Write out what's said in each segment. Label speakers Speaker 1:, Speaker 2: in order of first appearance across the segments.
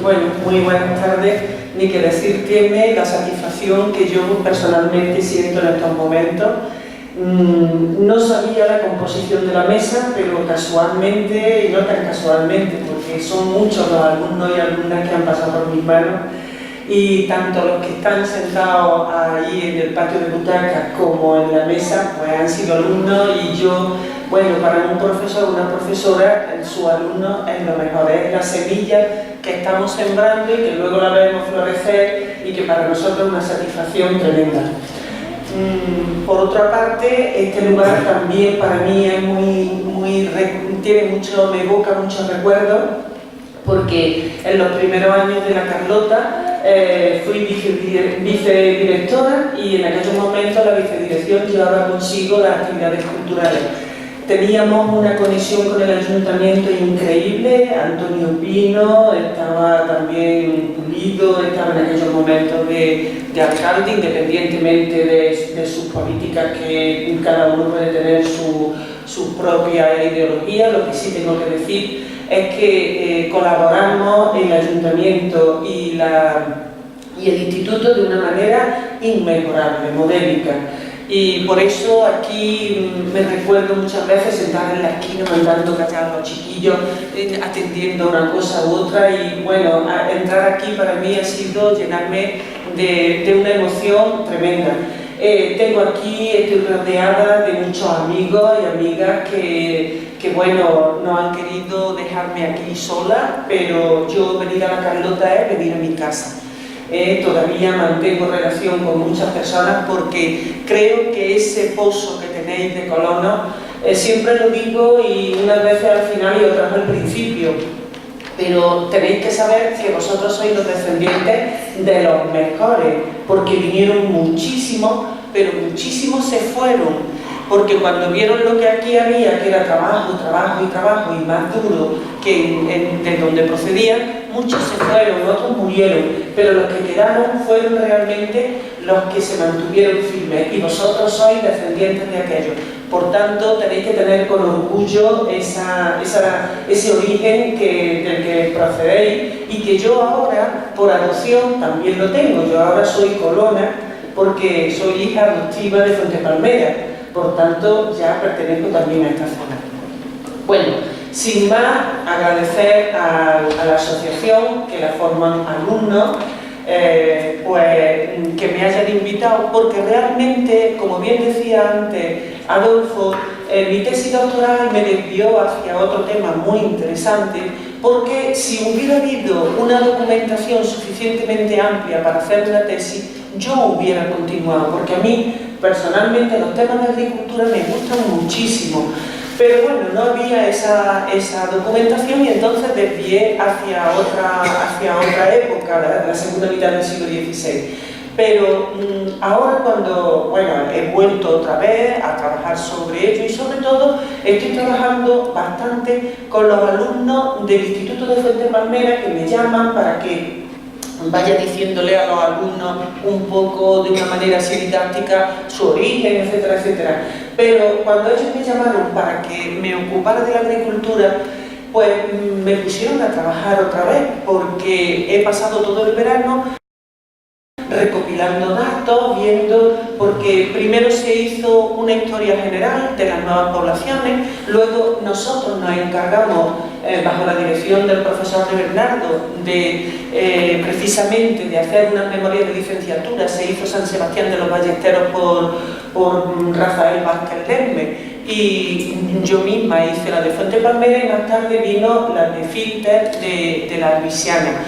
Speaker 1: Bueno, muy buenas tardes. Ni que decir tiene la satisfacción que yo personalmente siento en estos momentos. No sabía la composición de la mesa, pero casualmente, y no tan casualmente, porque son muchos los alumnos y alumnas que han pasado por mis manos, y tanto los que están sentados ahí en el patio de butacas como en la mesa, pues han sido alumnos, y yo, bueno, para un profesor o una profesora, su alumno es lo mejor, es la semilla que estamos sembrando y que luego la vemos florecer y que para nosotros es una satisfacción tremenda. Por otra parte, este lugar también para mí es tiene mucho, me evoca muchos recuerdos, porque en los primeros años de la Carlota fui vicedirectora y en aquellos momentos la vicedirección llevaba consigo las actividades culturales. Teníamos una conexión con el ayuntamiento increíble. Antonio Pino estaba también Pulido, estaba en aquellos momentos de alcalde, independientemente de sus políticas, que cada uno puede tener su propia ideología. Lo que sí tengo que decir es que colaboramos el ayuntamiento y el instituto de una manera inmejorable, modélica. Y por eso aquí me recuerdo muchas veces sentar en la esquina mandando callar a los chiquillos, atendiendo una cosa u otra, y bueno, entrar aquí para mí ha sido llenarme de una emoción tremenda. Estoy rodeada de muchos amigos y amigas que bueno, no han querido dejarme aquí sola, pero yo venir a la Carlota es venir a mi casa. Todavía mantengo relación con muchas personas porque creo que ese pozo que tenéis de colonos, siempre lo digo y unas veces al final y otras al principio, pero tenéis que saber que vosotros sois los descendientes de los mejores, porque vinieron muchísimos, pero muchísimos se fueron. Porque cuando vieron lo que aquí había, que era trabajo, trabajo y trabajo, y más duro que de donde procedían, muchos se fueron, otros murieron, pero los que quedaron fueron realmente los que se mantuvieron firmes, y vosotros sois descendientes de aquellos. Por tanto, tenéis que tener con orgullo ese origen del que procedéis, y que yo ahora, por adopción, también lo tengo. Yo ahora soy colona porque soy hija adoptiva de Fuentepalmera. Por tanto, ya pertenezco también a esta zona. Bueno, sin más, agradecer a la asociación, que la forman alumnos, pues que me hayan invitado, porque realmente, como bien decía antes Adolfo, mi tesis doctoral me desvió hacia otro tema muy interesante, porque si hubiera habido una documentación suficientemente amplia para hacer una tesis, yo hubiera continuado, porque a mí personalmente los temas de agricultura me gustan muchísimo, pero bueno, no había esa documentación, y entonces desvié hacia otra época, la segunda mitad del siglo XVI. Pero ahora, cuando he vuelto otra vez a trabajar sobre ello, y sobre todo estoy trabajando bastante con los alumnos del Instituto de Fuentepalmera, que me llaman para que vaya diciéndole a los alumnos un poco de una manera así didáctica su origen, etcétera, etcétera. Pero cuando ellos me llamaron para que me ocupara de la agricultura, pues me pusieron a trabajar otra vez, porque he pasado todo el verano recopilando datos, viendo, porque primero se hizo una historia general de las nuevas poblaciones, luego nosotros nos encargamos, bajo la dirección del profesor de Bernardo, precisamente de hacer unas memorias de licenciatura. Se hizo San Sebastián de los Ballesteros por Rafael Vázquez Lerme, y yo misma hice la de Fuentepalmera, y más tarde vino la de Filter de la Luisiana.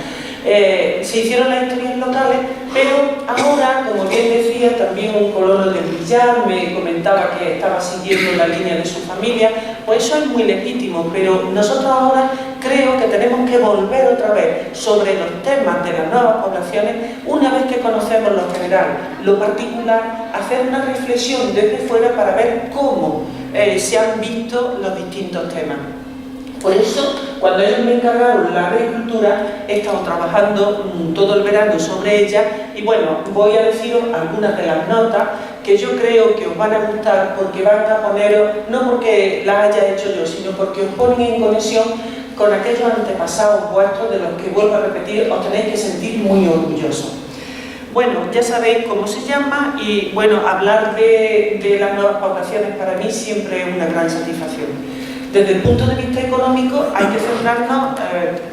Speaker 1: Se hicieron las historias locales, pero ahora, como bien decía, también un colono de Villar me comentaba que estaba siguiendo la línea de su familia. Pues eso es muy legítimo, pero nosotros ahora creo que tenemos que volver otra vez sobre los temas de las nuevas poblaciones, una vez que conocemos lo general, lo particular, hacer una reflexión desde fuera para ver cómo se han visto los distintos temas. Por eso, cuando ellos me encargaron la agricultura, he estado trabajando todo el verano sobre ella, y bueno, voy a deciros algunas de las notas que yo creo que os van a gustar, porque van a poneros, no porque las haya hecho yo, sino porque os ponen en conexión con aquellos antepasados vuestros de los que, vuelvo a repetir, os tenéis que sentir muy orgullosos. Bueno, ya sabéis cómo se llama y, bueno, hablar de las nuevas poblaciones para mí siempre es una gran satisfacción. Desde el punto de vista económico hay que centrarnos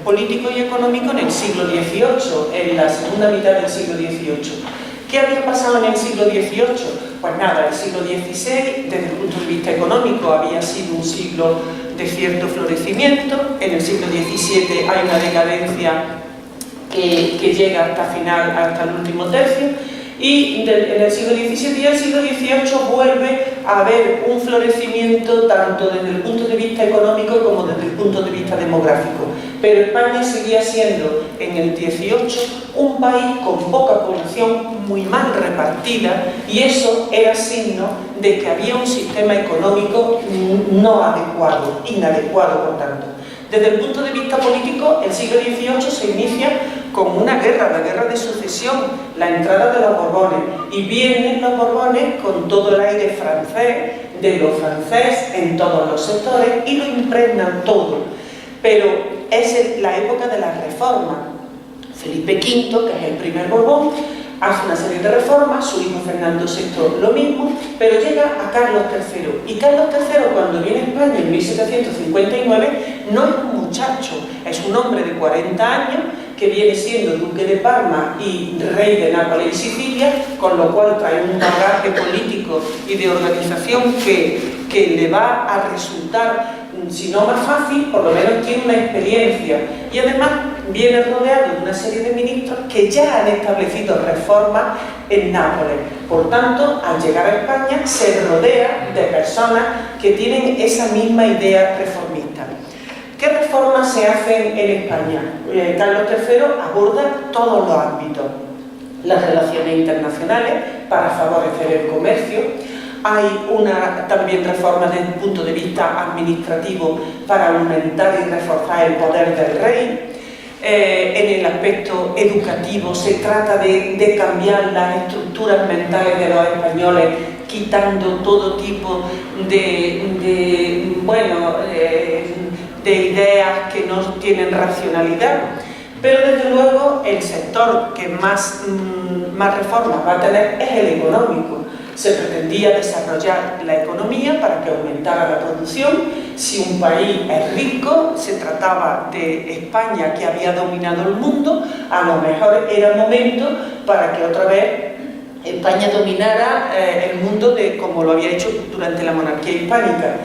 Speaker 1: político y económico en el siglo XVIII, en la segunda mitad del siglo XVIII. ¿Qué había pasado en el siglo XVIII? Pues nada, el siglo XVI, desde el punto de vista económico, había sido un siglo de cierto florecimiento. En el siglo XVII hay una decadencia que llega hasta final, hasta el último tercio. Y en el siglo XVII y el siglo XVIII vuelve a haber un florecimiento tanto desde el punto de vista económico como desde el punto de vista demográfico. Pero España seguía siendo en el XVIII un país con poca población, muy mal repartida, y eso era signo de que había un sistema económico no adecuado, inadecuado por tanto. Desde el punto de vista político, el siglo XVIII se inicia con una guerra, la guerra de sucesión, la entrada de los Borbones, y vienen los Borbones con todo el aire francés, de lo francés en todos los sectores, y lo impregnan todo. Pero es la época de las reformas. Felipe V, que es el primer Borbón, hace una serie de reformas, su hijo Fernando VI lo mismo, pero llega a Carlos III. Y Carlos III, cuando viene a España en 1759, no es un muchacho, es un hombre de 40 años que viene siendo duque de Parma y rey de Nápoles y Sicilia, con lo cual trae un bagaje político y de organización que le va a resultar, si no más fácil, por lo menos tiene una experiencia. Y además viene rodeado de una serie de ministros que ya han establecido reformas en Nápoles. Por tanto, al llegar a España se rodea de personas que tienen esa misma idea reformista. ¿Qué reformas se hacen en España? Carlos III aborda todos los ámbitos. Las relaciones internacionales para favorecer el comercio. Hay también reforma desde el punto de vista administrativo para aumentar y reforzar el poder del rey. En el aspecto educativo se trata de cambiar las estructuras mentales de los españoles, quitando todo tipo de ideas que no tienen racionalidad. Pero desde luego el sector que más reformas va a tener es el económico. Se pretendía desarrollar la economía para que aumentara la producción. Si un país es rico, se trataba de España, que había dominado el mundo, a lo mejor era momento para que otra vez España dominara el mundo como lo había hecho durante la monarquía hispánica.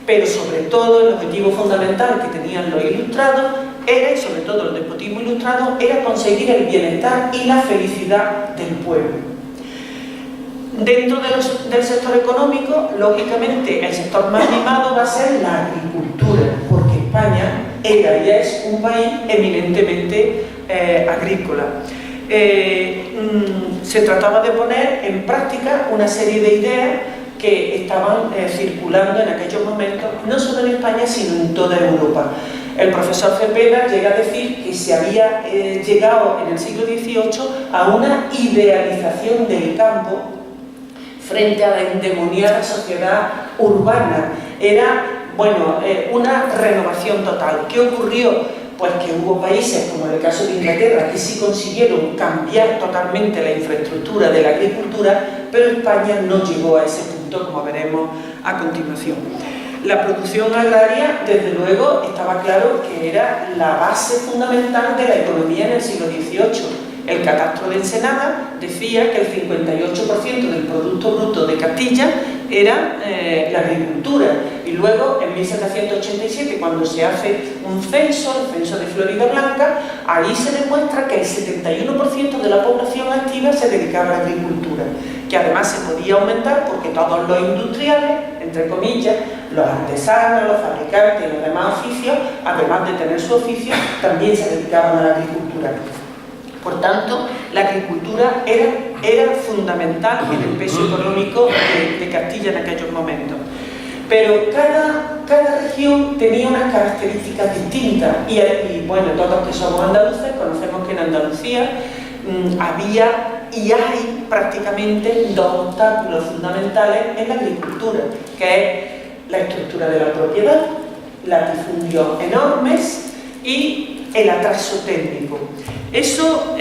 Speaker 1: Pero sobre todo el objetivo fundamental que tenían los ilustrados era, y sobre todo el despotismo ilustrado, era conseguir el bienestar y la felicidad del pueblo. Dentro del sector económico, lógicamente, el sector más mimado va a ser la agricultura, porque España era y es un país eminentemente agrícola. Se trataba de poner en práctica una serie de ideas que estaban circulando en aquellos momentos, no solo en España, sino en toda Europa. El profesor Cepeda llega a decir que se había llegado en el siglo XVIII a una idealización del campo frente a la endemoniada sociedad urbana. Era, una renovación total. ¿Qué ocurrió? Pues que hubo países, como en el caso de Inglaterra, que sí consiguieron cambiar totalmente la infraestructura de la agricultura, pero España no llegó a ese punto, como veremos a continuación. La producción agraria, desde luego, estaba claro que era la base fundamental de la economía en el siglo XVIII. El catastro de Ensenada decía que el 58% del Producto Bruto de Castilla era la agricultura. Y luego, en 1787, cuando se hace un censo, el censo de Florida Blanca, ahí se demuestra que el 71% de la población activa se dedicaba a la agricultura, que además se podía aumentar porque todos los industriales, entre comillas, los artesanos, los fabricantes y los demás oficios, además de tener su oficio, también se dedicaban a la agricultura. Por tanto, la agricultura era fundamental en el peso económico de Castilla en aquellos momentos. Pero cada región tenía unas características distintas y todos que somos andaluces conocemos que en Andalucía había y hay prácticamente dos obstáculos fundamentales en la agricultura, que es la estructura de la propiedad latifundios enormes y el atraso técnico. Eso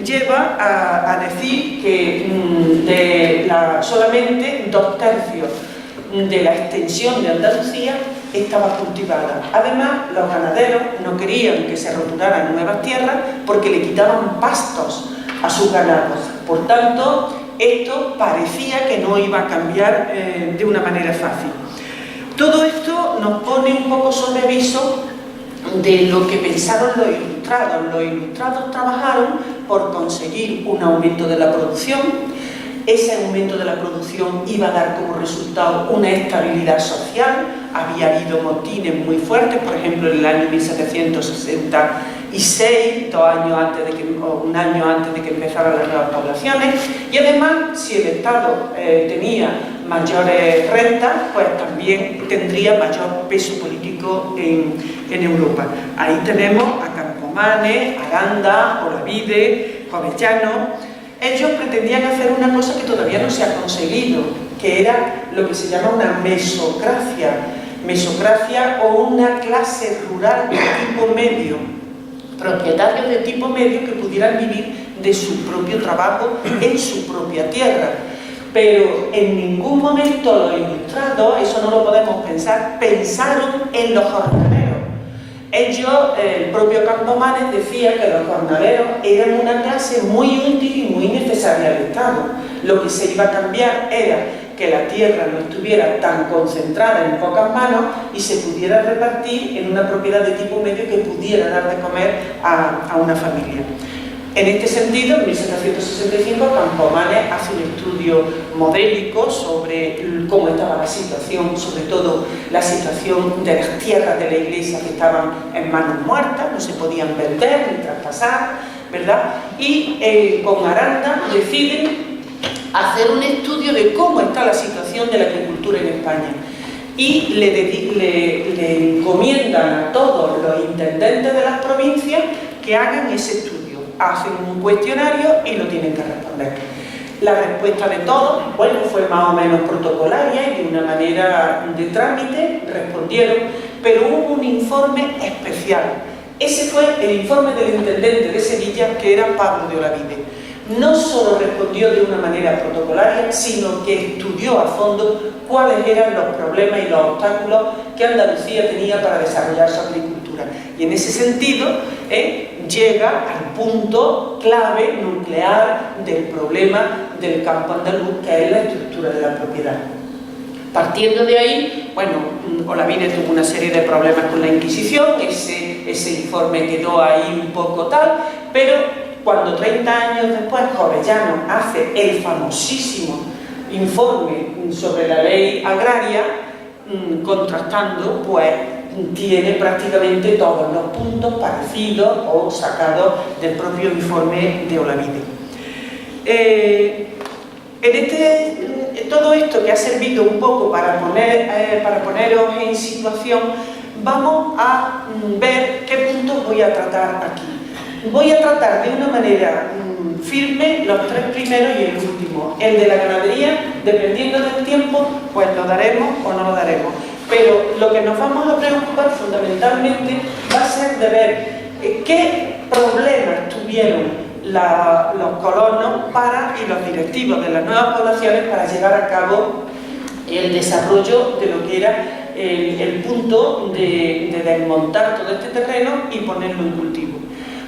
Speaker 1: lleva a decir que solamente 2/3 de la extensión de Andalucía estaba cultivada. Además, los ganaderos no querían que se roturaran nuevas tierras porque le quitaban pastos a sus ganados. Por tanto, esto parecía que no iba a cambiar de una manera fácil. Todo esto nos pone un poco sobre aviso de lo que pensaron los ilustrados. Los ilustrados trabajaron por conseguir un aumento de la producción. Ese aumento de la producción iba a dar como resultado una estabilidad social. Había habido motines muy fuertes, por ejemplo, en el año 1766, un año antes de que empezaran las nuevas poblaciones, y además, si el Estado tenía mayores rentas, pues también tendría mayor peso político en Europa. Ahí tenemos a Campomanes, Aranda, Olavide, Jovellano. Ellos pretendían hacer una cosa que todavía no se ha conseguido, que era lo que se llama una mesocracia o una clase rural de tipo medio, propietarios de tipo medio que pudieran vivir de su propio trabajo en su propia tierra. Pero en ningún momento los ilustrados, eso no lo podemos pensar, pensaron en los jornaleros. Ellos, el propio Campomanes decía que los jornaleros eran una clase muy útil y muy necesaria al Estado. Lo que se iba a cambiar era que la tierra no estuviera tan concentrada en pocas manos y se pudiera repartir en una propiedad de tipo medio que pudiera dar de comer a una familia. En este sentido, en 1765, Campomanes hace un estudio modélico sobre cómo estaba la situación, sobre todo la situación de las tierras de la iglesia que estaban en manos muertas, no se podían vender ni traspasar, ¿verdad? Y con Aranda deciden hacer un estudio de cómo está la situación de la agricultura en España. Y le encomiendan a todos los intendentes de las provincias que hagan ese estudio. Hacen un cuestionario y lo tienen que responder. La respuesta de todos, bueno, fue más o menos protocolaria y de una manera de trámite, respondieron, pero hubo un informe especial. Ese fue el informe del intendente de Sevilla, que era Pablo de Olavide. No solo respondió de una manera protocolaria, sino que estudió a fondo cuáles eran los problemas y los obstáculos que Andalucía tenía para desarrollar su agricultura. Y en ese sentido, llega al punto clave, nuclear, del problema del campo andaluz, que es la estructura de la propiedad. Partiendo de ahí, bueno, Olavide tuvo una serie de problemas con la Inquisición, ese informe quedó ahí un poco tal, pero cuando 30 años después Jovellano hace el famosísimo informe sobre la ley agraria, contrastando, pues tiene prácticamente todos los puntos parecidos o sacados del propio informe de Olavide. Todo esto que ha servido un poco para poneros en situación, vamos a ver qué puntos voy a tratar aquí. Voy a tratar de una manera firme los tres primeros y el último. El de la ganadería, dependiendo del tiempo, pues lo daremos o no lo daremos. Pero lo que nos vamos a preocupar fundamentalmente va a ser de ver qué problemas tuvieron los colonos y los directivos de las nuevas poblaciones para llevar a cabo el desarrollo de lo que era el punto de desmontar todo este terreno y ponerlo en cultivo.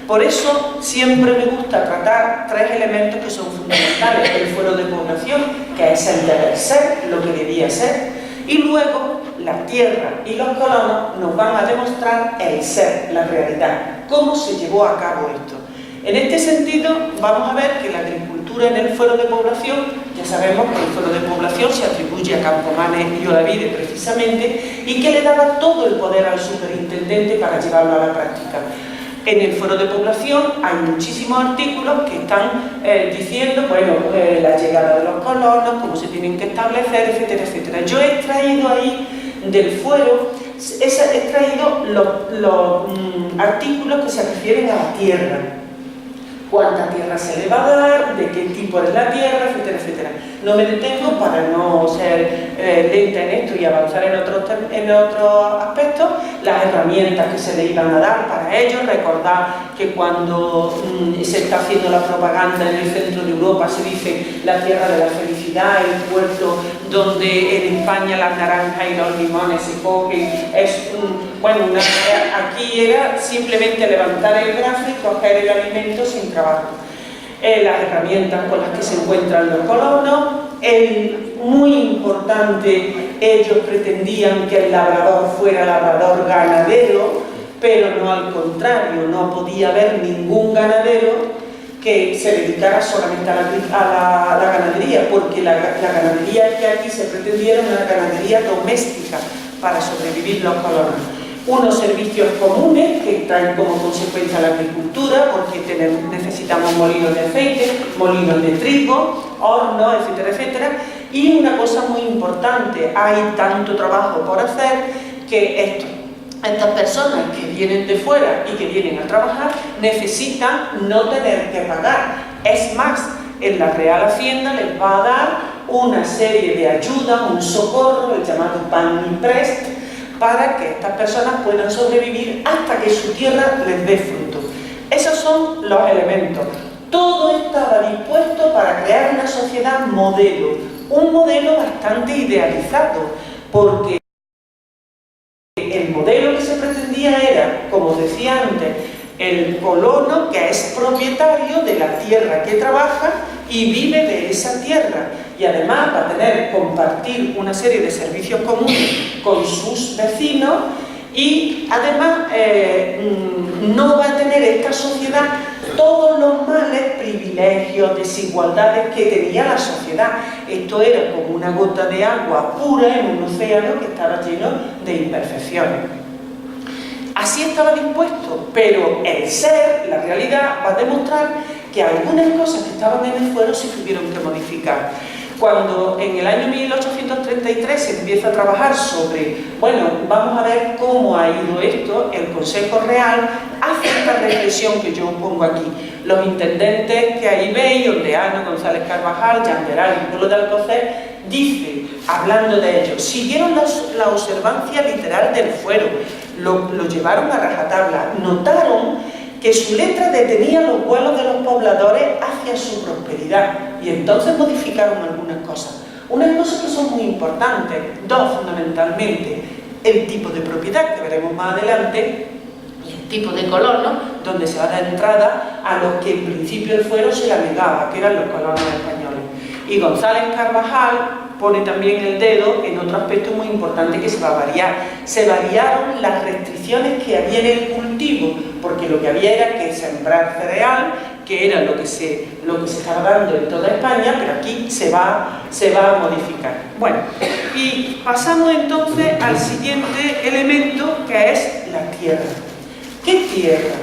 Speaker 1: Por eso siempre me gusta tratar tres elementos que son fundamentales: el fuero de población, que es el deber ser, lo que debía ser, y luego la tierra y los colonos nos van a demostrar el ser, la realidad, cómo se llevó a cabo esto. En este sentido, vamos a ver que la agricultura en el fuero de población, ya sabemos que el fuero de población se atribuye a Campomanes y Olavide precisamente, y que le daba todo el poder al superintendente para llevarlo a la práctica. En el fuero de población hay muchísimos artículos que están diciendo, bueno, la llegada de los colonos, cómo se tienen que establecer, etcétera, etcétera. Yo he extraído ahí del fuero, he extraído los artículos que se refieren a la tierra. cuánta tierra se le va a dar, de qué tipo es la tierra, etcétera, etcétera. No me detengo para no ser lenta en esto y avanzar en otros aspectos. Las herramientas que se le iban a dar para ello. Recordad que cuando se está haciendo la propaganda en el centro de Europa se dice la tierra de la felicidad, el puerto donde en España las naranjas y los limones se cogen. Aquí era simplemente levantar el brazo y coger el alimento sin trabajo. Las herramientas con las que se encuentran los colonos. Muy importante, ellos pretendían que el labrador fuera labrador ganadero, pero no al contrario, no podía haber ningún ganadero que se dedicara solamente a la ganadería, porque la ganadería que aquí se pretendía era una ganadería doméstica para sobrevivir los colonos. Unos servicios comunes que traen como consecuencia la agricultura, porque necesitamos molinos de aceite, molinos de trigo, hornos, etcétera, etcétera. Y una cosa muy importante, hay tanto trabajo por hacer que estas personas que vienen de fuera y que vienen a trabajar necesitan no tener que pagar. Es más, en la Real Hacienda les va a dar una serie de ayudas, un socorro, el llamado pan y prest, para que estas personas puedan sobrevivir hasta que su tierra les dé fruto. Esos son los elementos. Todo estaba dispuesto para crear una sociedad modelo, un modelo bastante idealizado, porque el modelo que se pretendía era, como os decía antes, el colono que es propietario de la tierra que trabaja y vive de esa tierra, y además va a compartir una serie de servicios comunes con sus vecinos, y además no va a tener esta sociedad todos los males, privilegios, desigualdades que tenía la sociedad. Esto era como una gota de agua pura en un océano que estaba lleno de imperfecciones. Así estaba dispuesto, pero el ser, la realidad, va a demostrar que algunas cosas que estaban en el fuero se tuvieron que modificar. Cuando en el año 1833 se empieza a trabajar sobre, bueno, vamos a ver cómo ha ido esto, el Consejo Real hace esta reflexión que yo pongo aquí. Los intendentes que ahí veis, Ondeano, González Carvajal, Yanderal y Pueblo de Alcocer, dice, hablando de ellos, siguieron la observancia literal del fuero, lo llevaron a rajatabla, notaron que su letra detenía los vuelos de los pobladores hacia su prosperidad, y entonces modificaron algunas cosas. Unas cosas que son muy importantes, dos fundamentalmente: el tipo de propiedad, que veremos más adelante, y el tipo de colonos, donde se va a dar entrada a los que en principio el fuero se la negaba, que eran los colonos españoles. Y González Carvajal pone también el dedo en otro aspecto muy importante que se va a variar. Se variaron las restricciones que había en el cultivo, porque lo que había era que sembrar cereal, que era lo que se estaba dando en toda España, pero aquí se va a modificar. Bueno, y pasamos entonces al siguiente elemento, que es la tierra. ¿Qué tierra?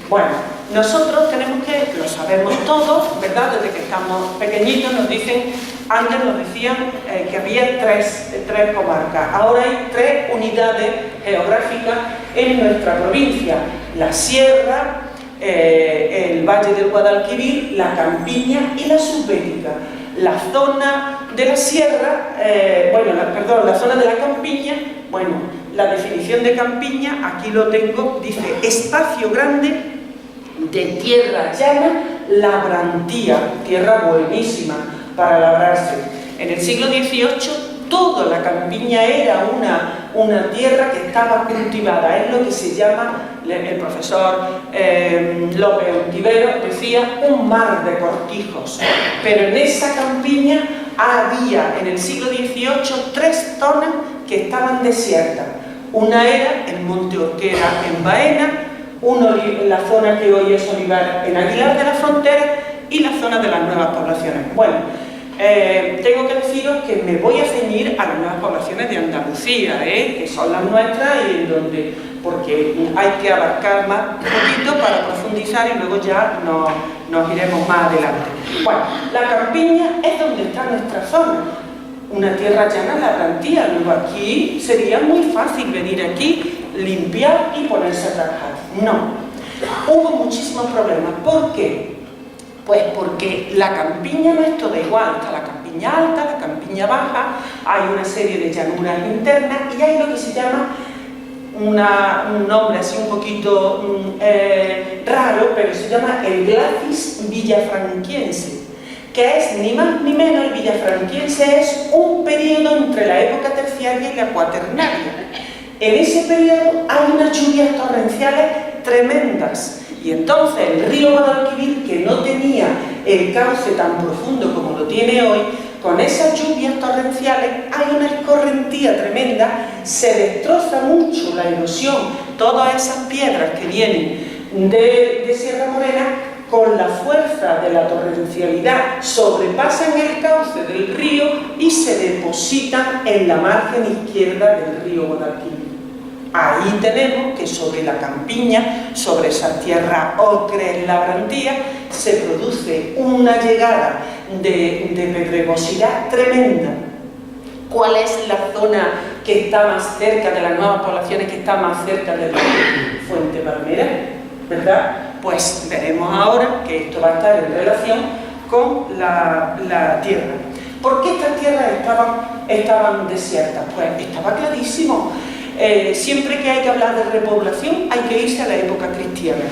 Speaker 1: Bueno, nosotros tenemos que, lo sabemos todos, ¿verdad? Desde que estamos pequeñitos nos dicen, antes nos decían que había tres comarcas, ahora hay 3 unidades geográficas en nuestra provincia: la sierra, el Valle del Guadalquivir, la campiña y la subbética. La zona de la sierra, la zona de la campiña, bueno, la definición de campiña, aquí lo tengo, dice espacio grande de tierra llana, labrantía, tierra buenísima para labrarse. En el siglo XVIII toda la campiña era una tierra que estaba cultivada, es lo que se llama, el profesor López Ontivero decía, un mar de cortijos. Pero en esa campiña había en el siglo XVIII 3 zonas que estaban desiertas. Una era el Monte Orquera en Baena, la zona que hoy es Olivar en Aguilar de la Frontera, y la zona de las nuevas poblaciones. Bueno, tengo que deciros que me voy a ceñir a las nuevas poblaciones de Andalucía, que son las nuestras, y en donde, porque hay que abarcar más un poquito para profundizar y luego ya nos iremos más adelante. Bueno, la campiña es donde está nuestra zona, una tierra llana, labrantía. Luego aquí sería muy fácil venir aquí, limpiar y ponerse a trabajar. No, hubo muchísimos problemas. ¿Por qué? Pues porque la campiña no es toda igual, está la campiña alta, la campiña baja, hay una serie de llanuras internas y hay lo que se llama un nombre así un poquito raro, pero se llama el Glacis villafranquiense, que es ni más ni menos, el villafranquiense es un periodo entre la época terciaria y la cuaternaria. En ese periodo hay unas lluvias torrenciales tremendas y entonces el río Guadalquivir, que no tenía el cauce tan profundo como lo tiene hoy, con esas lluvias torrenciales hay una escorrentía tremenda, se destroza mucho la erosión, todas esas piedras que vienen de Sierra Morena, con la fuerza de la torrencialidad sobrepasan el cauce del río y se depositan en la margen izquierda del río Guadalquivir. Ahí tenemos que sobre la campiña, sobre esa tierra ocre labrantía, se produce una llegada de pedregosidad tremenda. ¿Cuál es la zona que está más cerca de las nuevas poblaciones, que está más cerca del río? Fuente Palmera, ¿verdad? Pues veremos ahora que esto va a estar en relación con la tierra. ¿Por qué estas tierras estaban desiertas? Pues estaba clarísimo. Siempre que hay que hablar de repoblación hay que irse a la época cristiana.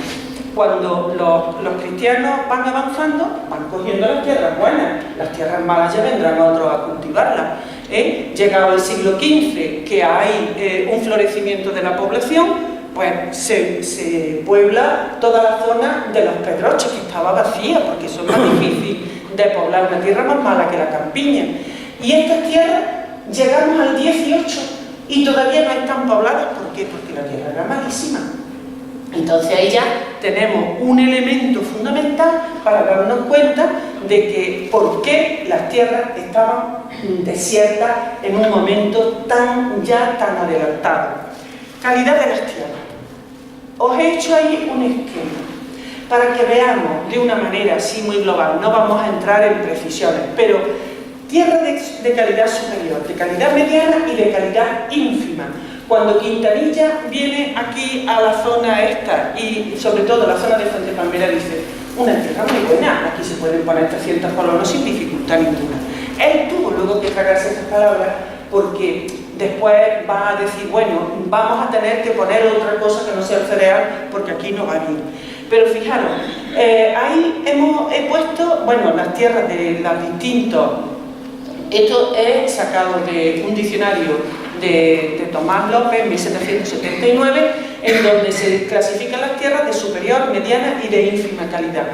Speaker 1: Cuando los cristianos van avanzando, van cogiendo las tierras buenas, las tierras malas ya vendrán otros a cultivarlas. Llegado el siglo XV, que hay un florecimiento de la población, pues se puebla toda la zona de los Pedroches, que estaba vacía, porque eso es más difícil de poblar, una tierra más mala que la campiña. Y estas tierras llegamos al 18 y todavía no están pobladas. ¿Por qué? Porque la tierra era malísima. Entonces ahí ya tenemos un elemento fundamental para darnos cuenta de que por qué las tierras estaban desiertas en un momento tan adelantado. Calidad de las tierras. Os he hecho ahí un esquema para que veamos de una manera así muy global. No vamos a entrar en precisiones, pero tierra de calidad superior, de calidad mediana y de calidad ínfima. Cuando Quintanilla viene aquí a la zona esta, y sobre todo la zona de Fuente Palmera, dice: una tierra muy buena, aquí se pueden poner 300 colonos sin dificultad ninguna. Él tuvo luego que tragarse esas palabras, porque después va a decir: bueno, vamos a tener que poner otra cosa que no sea el cereal, porque aquí no va bien. Pero fijaros, ahí he puesto, bueno, las tierras de los distintos. Esto es sacado de un diccionario de Tomás López, en 1779, en donde se clasifican las tierras de superior, mediana y de ínfima calidad.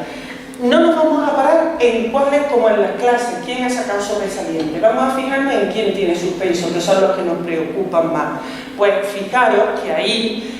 Speaker 1: No nos vamos a parar en cuáles, como en las clases, quién ha sacado sobresaliente. Vamos a fijarnos en quién tiene suspenso, que son los que nos preocupan más. Pues fijaros que ahí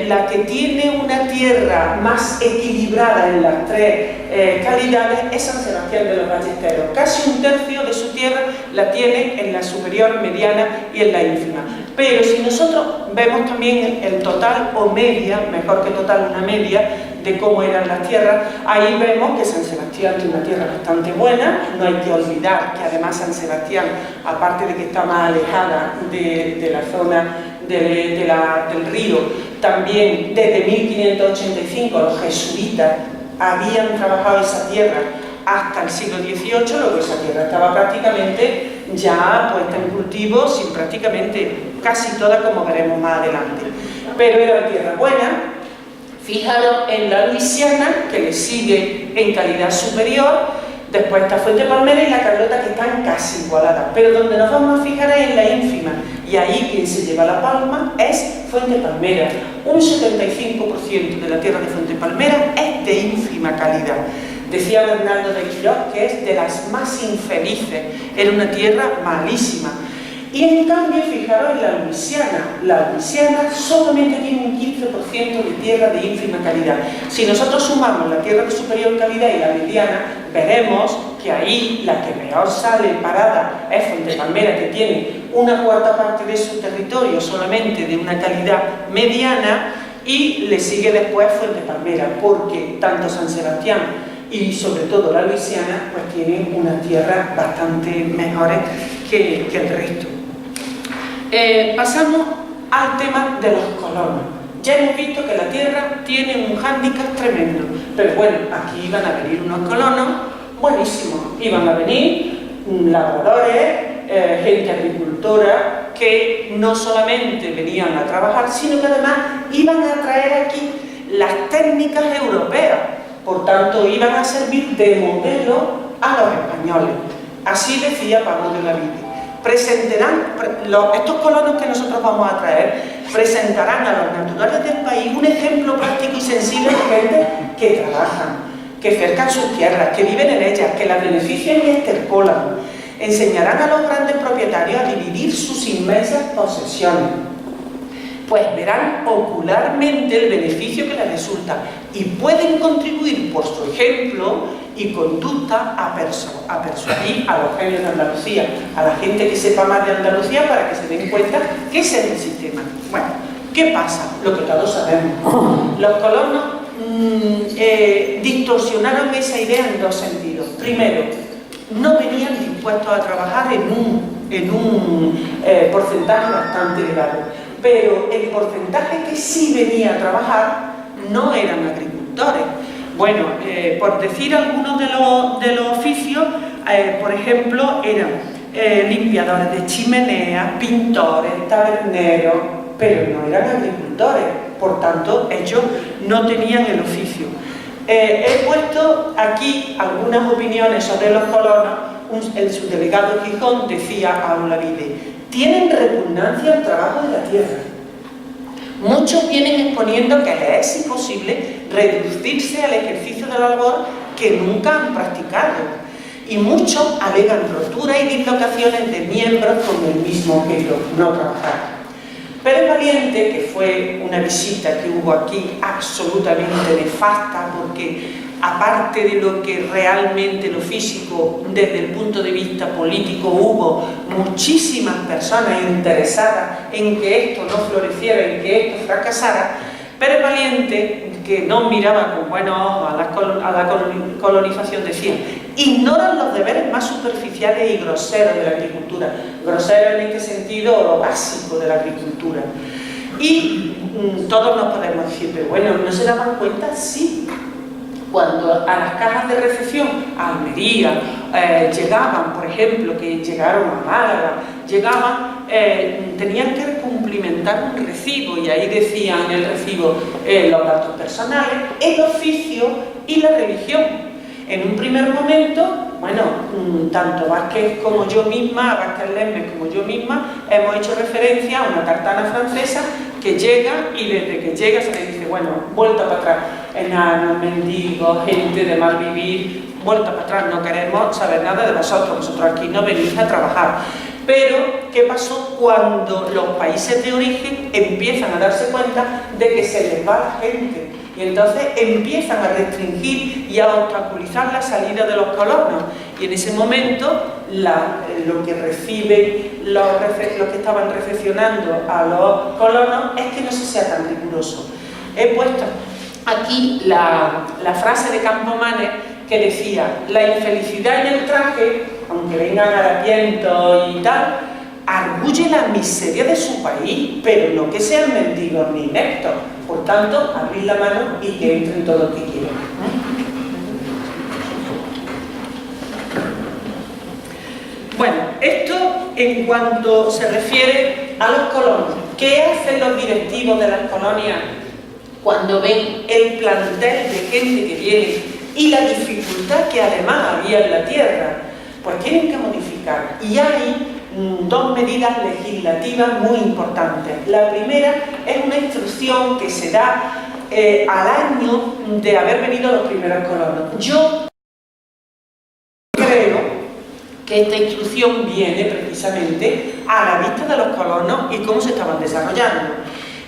Speaker 1: la que tiene una tierra más equilibrada en las tres calidades es San Sebastián de los Ballesteros. Casi un tercio de su tierra la tiene en la superior, mediana y en la ínfima. Pero si nosotros vemos también el total o media, mejor que total, una media de cómo eran las tierras, ahí vemos que San Sebastián tiene una tierra bastante buena. No hay que olvidar que además San Sebastián, aparte de que está más alejada de la zona del río, también desde 1585 los jesuitas habían trabajado esa tierra hasta el siglo XVIII, luego esa tierra estaba prácticamente ya puesta en cultivo, sin prácticamente casi toda, como veremos más adelante. Pero era tierra buena. Fijaros en la Luisiana, que le sigue en calidad superior. Después está Fuente Palmera y la Carlota, que están casi igualadas. Pero donde nos vamos a fijar es en la ínfima. Y ahí quien se lleva la palma es Fuente Palmera. Un 75% de la tierra de Fuente Palmera es de ínfima calidad. Decía Bernardo de Quirós que es de las más infelices. Era una tierra malísima. Y en cambio, fijaros en la Luisiana. La Luisiana solamente tiene un 15% de tierra de ínfima calidad. Si nosotros sumamos la tierra de superior calidad y la mediana, veremos que ahí la que peor sale parada es Fuente Palmera, que tiene una cuarta parte de su territorio solamente de una calidad mediana, y le sigue después Fuente Palmera, porque tanto San Sebastián y sobre todo la Luisiana pues tienen unas tierras bastante mejores que el resto. Pasamos al tema de los colonos. ya hemos visto que la tierra tiene un hándicap tremendo, pero bueno, aquí iban a venir unos colonos buenísimos, iban a venir labradores, gente agricultora, que no solamente venían a trabajar, sino que además iban a traer aquí las técnicas europeas, por tanto iban a servir de modelo a los españoles. Así decía Pablo de Olavide. Estos colonos que nosotros vamos a traer presentarán a los naturales del país un ejemplo práctico y sensible de gente que trabajan, que cercan sus tierras, que viven en ellas, que las benefician y estercolan. Enseñarán a los grandes propietarios a dividir sus inmensas posesiones, pues verán ocularmente el beneficio que les resulta y pueden contribuir por su ejemplo y conducta a persuadir a los genios de Andalucía, a la gente que sepa más de Andalucía, para que se den cuenta que ese es el sistema. Bueno, ¿qué pasa? Lo que todos sabemos. Los colonos distorsionaron esa idea en dos sentidos. Primero, no venían dispuestos a trabajar en un porcentaje bastante elevado, pero el porcentaje que sí venía a trabajar no eran agricultores. Bueno, por decir algunos de los oficios, por ejemplo, eran limpiadores de chimeneas, pintores, taberneros, pero no eran agricultores, por tanto ellos no tenían el oficio. He puesto aquí algunas opiniones sobre los colonos. El subdelegado Gijón decía a Olavide: tienen repugnancia al trabajo de la tierra. Muchos vienen exponiendo que les es imposible reducirse al ejercicio de la labor que nunca han practicado, y muchos alegan roturas y dislocaciones de miembros con el mismo objeto, no trabajar. Pérez Valiente, que fue una visita que hubo aquí absolutamente nefasta, porque aparte de lo que realmente lo físico, desde el punto de vista político, hubo muchísimas personas interesadas en que esto no floreciera, en que esto fracasara. Pérez Valiente, que no miraba con buenos ojos a la colonización, decía: ignoran los deberes más superficiales y groseros de la agricultura. Grosero en este sentido, lo básico de la agricultura. Y todos nos podemos decir: pero bueno, ¿no se daban cuenta? Sí. Cuando a las cajas de recepción, a Almería, llegaban, por ejemplo, que llegaron a Málaga, tenían que cumplimentar un recibo, y ahí decían en el recibo los datos personales, el oficio y la religión. En un primer momento, bueno, tanto Vázquez como yo misma, Vázquez Lesmes como yo misma, hemos hecho referencia a una tartana francesa que llega, y desde que llega se le dice: bueno, vuelta para atrás, enanos, mendigos, gente de mal vivir, vuelta para atrás, no queremos saber nada de vosotros aquí no venís a trabajar. Pero, ¿qué pasó cuando los países de origen empiezan a darse cuenta de que se les va la gente? Y entonces empiezan a restringir y a obstaculizar la salida de los colonos. Y en ese momento, lo que reciben los que estaban recepcionando a los colonos es que no se sea tan riguroso. He puesto aquí la frase de Campomanes, que decía: la infelicidad en el traje, aunque vengan harapientos y tal, arguye la miseria de su país, pero no que sean mendigos ni ineptos. Por tanto, abrid la mano y que entren todo lo que quieran. Bueno, esto en cuanto se refiere a los colonos. ¿Qué hacen los directivos de las colonias cuando ven el plantel de gente que viene y la dificultad que además había en la tierra? Pues tienen que modificar. Y hay dos medidas legislativas muy importantes. La primera es una instrucción que se da al año de haber venido los primeros colonos. Yo creo que esta instrucción viene precisamente a la vista de los colonos y cómo se estaban desarrollando.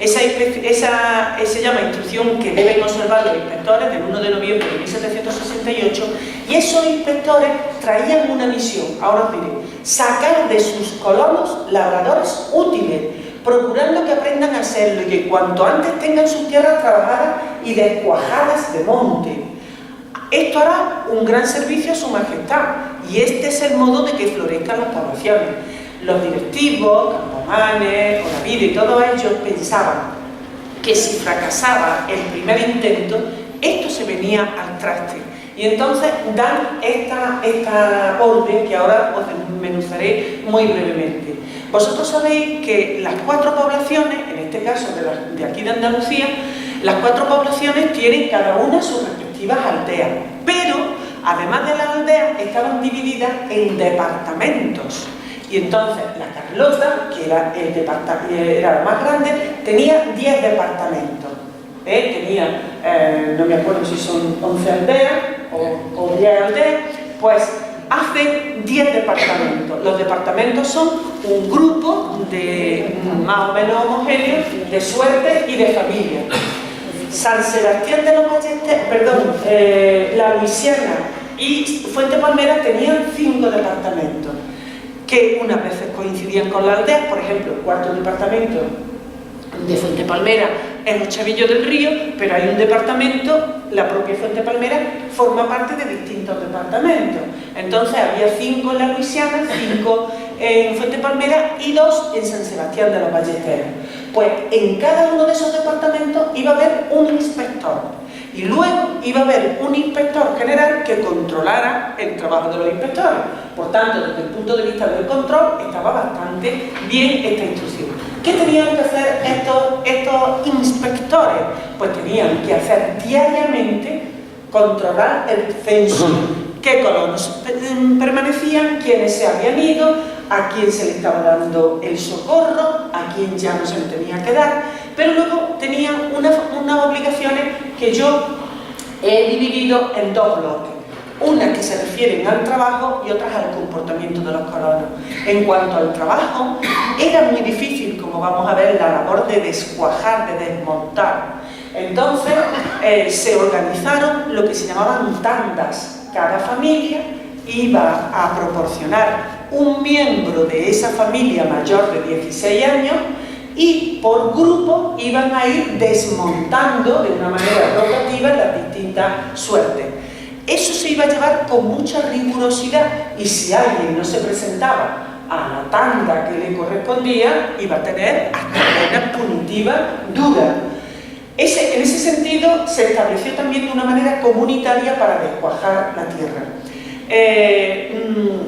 Speaker 1: Se llama instrucción que deben observar los inspectores del 1 de noviembre de 1768, y esos inspectores traían una misión, ahora os diré: sacar de sus colonos labradores útiles, procurando que aprendan a hacerlo y que cuanto antes tengan sus tierras trabajadas y descuajadas de monte. Esto hará un gran servicio a su majestad, y este es el modo de que florezcan las poblaciones. Los directivos, Campomanes, Olavide y todos ellos pensaban:
Speaker 2: que si fracasaba el primer intento, esto se venía al traste. Y entonces dan esta orden que ahora os desmenuzaré muy brevemente. Vosotros sabéis que las 4 poblaciones, en este caso de aquí de Andalucía, las 4 poblaciones tienen cada una sus respectivas aldeas, pero además de las aldeas estaban divididas en departamentos. Y entonces la Carlota, que era la más grande, tenía 10 departamentos. Tenía, no me acuerdo si son 11 aldeas o 10 aldeas, pues hace 10 departamentos. Los departamentos son un grupo de más o menos homogéneos de suerte y de familia. San Sebastián de los Ballesteros, perdón, la Luisiana y Fuente Palmera tenían 5 departamentos, que unas veces coincidían con las aldeas. Por ejemplo, el 4.º departamento de Fuente Palmera es Los Chavillos del Río, pero hay un departamento, la propia Fuente Palmera forma parte de distintos departamentos. Entonces había 5 en la Luisiana, 5 en Fuente Palmera y 2 en San Sebastián de los Ballesteros. Pues en cada uno de esos departamentos iba a haber un inspector. Y luego iba a haber un inspector general que controlara el trabajo de los inspectores. Por tanto, desde el punto de vista del control, estaba bastante bien esta instrucción. ¿Qué tenían que hacer estos inspectores? Pues tenían que hacer diariamente, controlar el censo. ¿Qué colonos permanecían? ¿Quiénes se habían ido? ¿A quién se le estaba dando el socorro? ¿A quién ya no se le tenía que dar? Pero luego tenían unas obligaciones que yo he dividido en 2 bloques. Unas que se refieren al trabajo y otras al comportamiento de los colonos. En cuanto al trabajo, era muy difícil, como vamos a ver, la labor de descuajar, de desmontar. Entonces se organizaron lo que se llamaban tandas. Cada familia iba a proporcionar un miembro de esa familia mayor de 16 años y por grupo iban a ir desmontando de una manera rotativa las distintas suertes. Eso se iba a llevar con mucha rigurosidad y si alguien no se presentaba a la tanda que le correspondía, iba a tener hasta penas punitivas duras. En ese sentido se estableció también de una manera comunitaria para descuajar la tierra.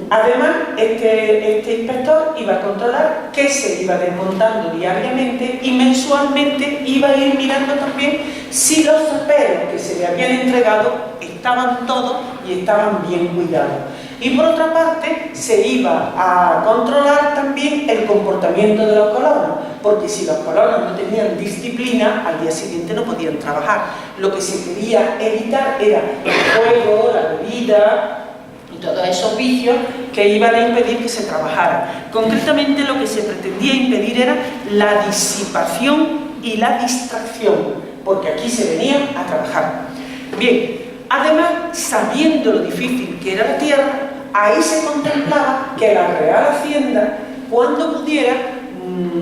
Speaker 2: Además, este inspector iba a controlar que se iba desmontando diariamente y mensualmente iba a ir mirando también si los zaperos que se le habían entregado estaban todos y estaban bien cuidados. Y por otra parte, se iba a controlar también el comportamiento de los colonos, porque si los colonos no tenían disciplina, al día siguiente no podían trabajar. Lo que se quería evitar era el juego, la bebida y todos esos vicios que iban a impedir que se trabajara. Concretamente, lo que se pretendía impedir era la disipación y la distracción, porque aquí se venía a trabajar. Bien, además, sabiendo lo difícil que era la tierra, ahí se contemplaba que la Real Hacienda, cuando pudiera,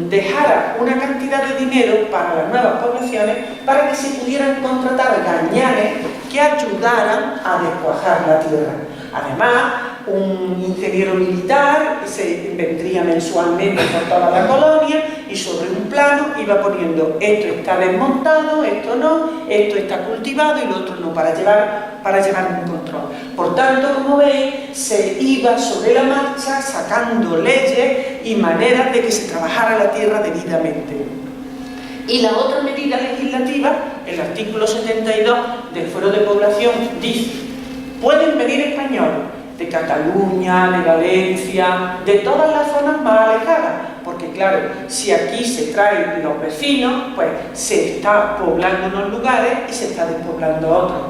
Speaker 2: dejara una cantidad de dinero para las nuevas poblaciones para que se pudieran contratar gañanes que ayudaran a descuajar la tierra. Además, un ingeniero militar se vendría mensualmente por toda la colonia y sobre un plano iba poniendo esto está desmontado, esto no, esto está cultivado y lo otro no, para llevar un control. Por tanto, como veis, se iba sobre la marcha sacando leyes y maneras de que se trabajara la tierra debidamente. Y la otra medida legislativa, el artículo 72 del Fuero de Población, dice: pueden venir españoles de Cataluña, de Valencia, de todas las zonas más alejadas, porque claro, si aquí se traen los vecinos, pues se está poblando unos lugares y se está despoblando otros.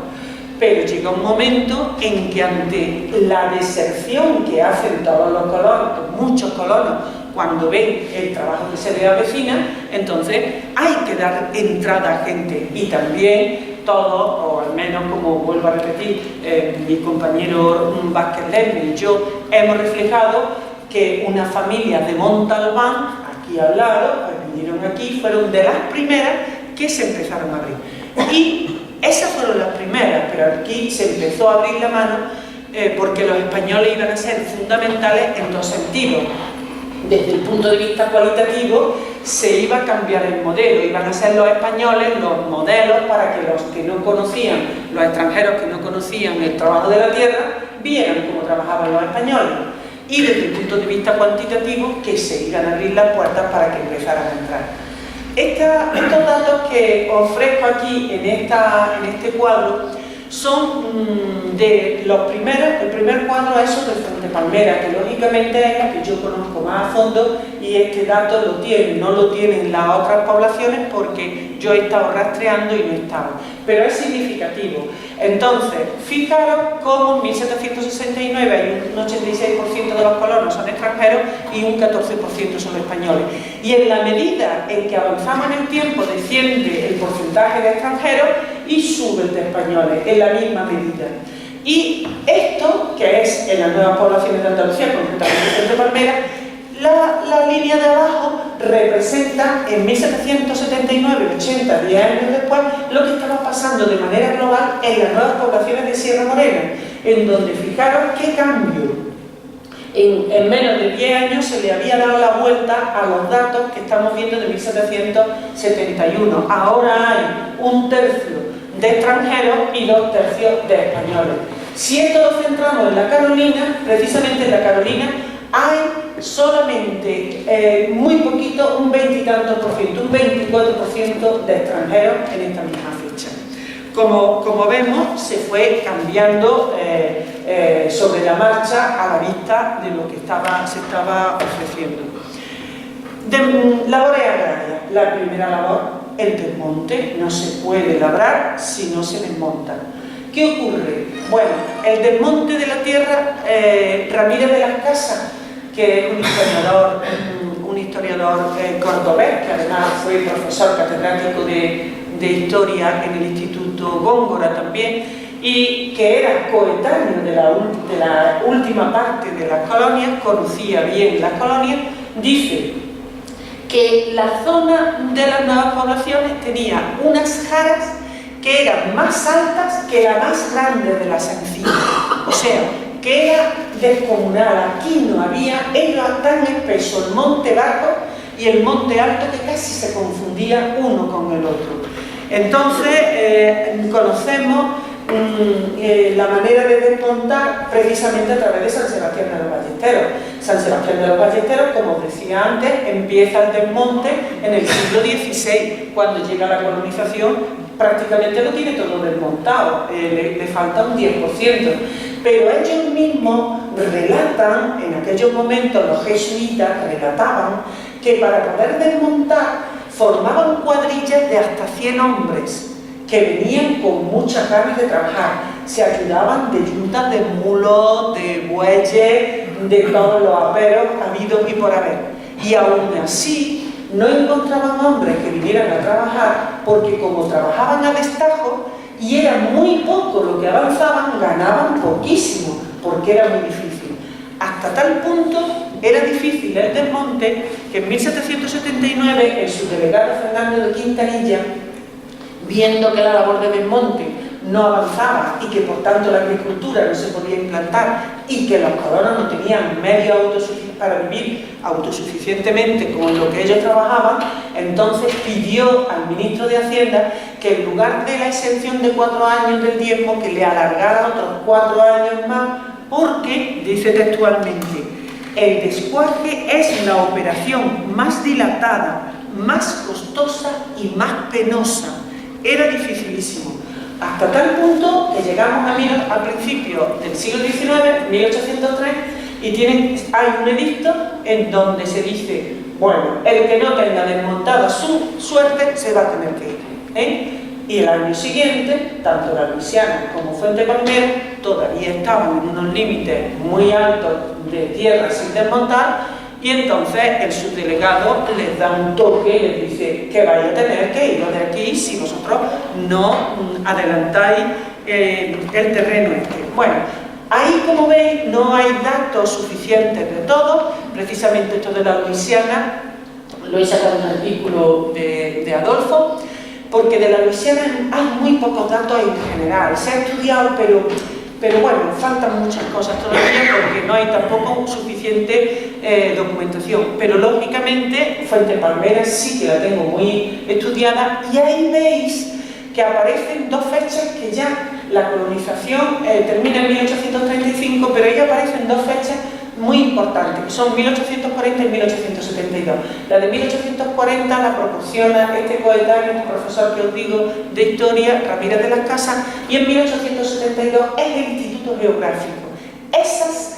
Speaker 2: Pero llega un momento en que ante la deserción que hacen todos los colonos, muchos colonos, cuando ven el trabajo que se le avecina, entonces hay que dar entrada a gente. Y también todos, o al menos, como vuelvo a repetir, mi compañero Vázquez Lerner y yo hemos reflejado que unas familias de Montalbán, aquí al lado, pues vinieron aquí, fueron de las primeras que se empezaron a abrir. Y esas fueron las primeras, pero aquí se empezó a abrir la mano porque los españoles iban a ser fundamentales en 2 sentidos. desde el punto de vista cualitativo, se iba a cambiar el modelo, iban a ser los españoles los modelos para que los que no conocían, los extranjeros que no conocían el trabajo de la tierra, vieran cómo trabajaban los españoles. Y desde el punto de vista cuantitativo, que se iban a abrir las puertas para que empezaran a entrar. Estos datos que ofrezco aquí en este cuadro son de los primeros. El primer cuadro es sobre Fuente Palmera, que lógicamente es la que yo conozco más a fondo, y este dato lo tienen, no lo tienen las otras poblaciones porque yo he estado rastreando y no he estado, pero es significativo. Entonces, fijaros cómo en 1769 hay un 86% de los colonos son extranjeros y un 14% son españoles. Y en la medida en que avanzamos en el tiempo, desciende el porcentaje de extranjeros y sube el de españoles, en la misma medida. Y esto, que es en las nuevas poblaciones de Andalucía, concretamente de Palmera, la línea de abajo representa en 1779, 80, 10 años después, lo que estaba pasando de manera global en las nuevas poblaciones de Sierra Morena, en donde fijaros qué cambio. En menos de 10 años se le había dado la vuelta a los datos que estamos viendo de 1771. Ahora hay 1/3 de extranjeros y 2/3 de españoles. Si esto lo centramos en la Carolina, precisamente en la Carolina hay solamente muy poquito, un 20 y tantos por ciento, un 24% de extranjeros en esta misma fecha. Como vemos, se fue cambiando sobre la marcha a la vista de lo que se estaba ofreciendo. Labores agrarias. La primera labor, el desmonte. No se puede labrar si no se desmonta. ¿Qué ocurre? Bueno, el desmonte de la tierra, Ramírez de las Casas, que es un historiador cordobés, que además fue profesor catedrático de historia en el Instituto Góngora también, y que era coetáneo de la última parte de las colonias, conocía bien las colonias, dice que la zona de las nuevas poblaciones tenía unas jaras que eran más altas que la más grande de las encinas, o sea, que era descomunal. Aquí no había, era tan espeso el monte bajo y el monte alto que casi se confundía uno con el otro. Entonces, conocemos la manera de desmontar precisamente a través de San Sebastián de los Ballesteros. San Sebastián de los Ballesteros, como os decía antes, empieza el desmonte en el siglo XVI, cuando llega la colonización, prácticamente lo tiene todo desmontado, le falta un 10%. Pero ellos mismos relatan, en aquellos momentos los jesuitas relataban que para poder desmontar formaban cuadrillas de hasta 100 hombres que venían con muchas ganas de trabajar, se ayudaban de yuntas de mulos, de bueyes, de todos los aperos habidos y por haber. Y aún así no encontraban hombres que vinieran a trabajar porque como trabajaban a destajo y era muy poco lo que avanzaban, ganaban poquísimo porque era muy difícil. Hasta tal punto era difícil el desmonte que en 1779 el subdelegado Fernando de Quintanilla, viendo que la labor de desmonte no avanzaba y que por tanto la agricultura no se podía implantar y que los colonos no tenían medios para vivir autosuficientemente con lo que ellos trabajaban, entonces pidió al ministro de Hacienda que en lugar de la exención de 4 años del diezmo, que le alargara otros 4 años más, porque, dice textualmente, el descuaje es la operación más dilatada, más costosa y más penosa. Era dificilísimo, hasta tal punto que llegamos al principio del siglo XIX, 1803, y hay un edicto en donde se dice, bueno, el que no tenga desmontada su suerte se va a tener que ir, Y el año siguiente, tanto la Luisiana como Fuente Palmera todavía estaban en unos límites muy altos de tierra sin desmontar, y entonces el subdelegado les da un toque y les dice que vais a tener que iros de aquí si vosotros no adelantáis el terreno este. Bueno, ahí, como veis, no hay datos suficientes de todo. Precisamente esto de la Luisiana lo he sacado en un artículo de Adolfo, porque de la Luisiana hay muy pocos datos en general. Se ha estudiado, pero pero bueno, faltan muchas cosas todavía porque no hay tampoco suficiente documentación. Pero lógicamente Fuente Palmera sí que la tengo muy estudiada, y ahí veis que aparecen dos fechas que ya la colonización termina en 1835, pero ahí aparecen dos fechas muy importantes, que son 1840 y 1872. La de 1840 la proporciona este coetáneo, este profesor que os digo de historia, Ramírez de las Casas, y en 1872 es el Instituto Geográfico. Esos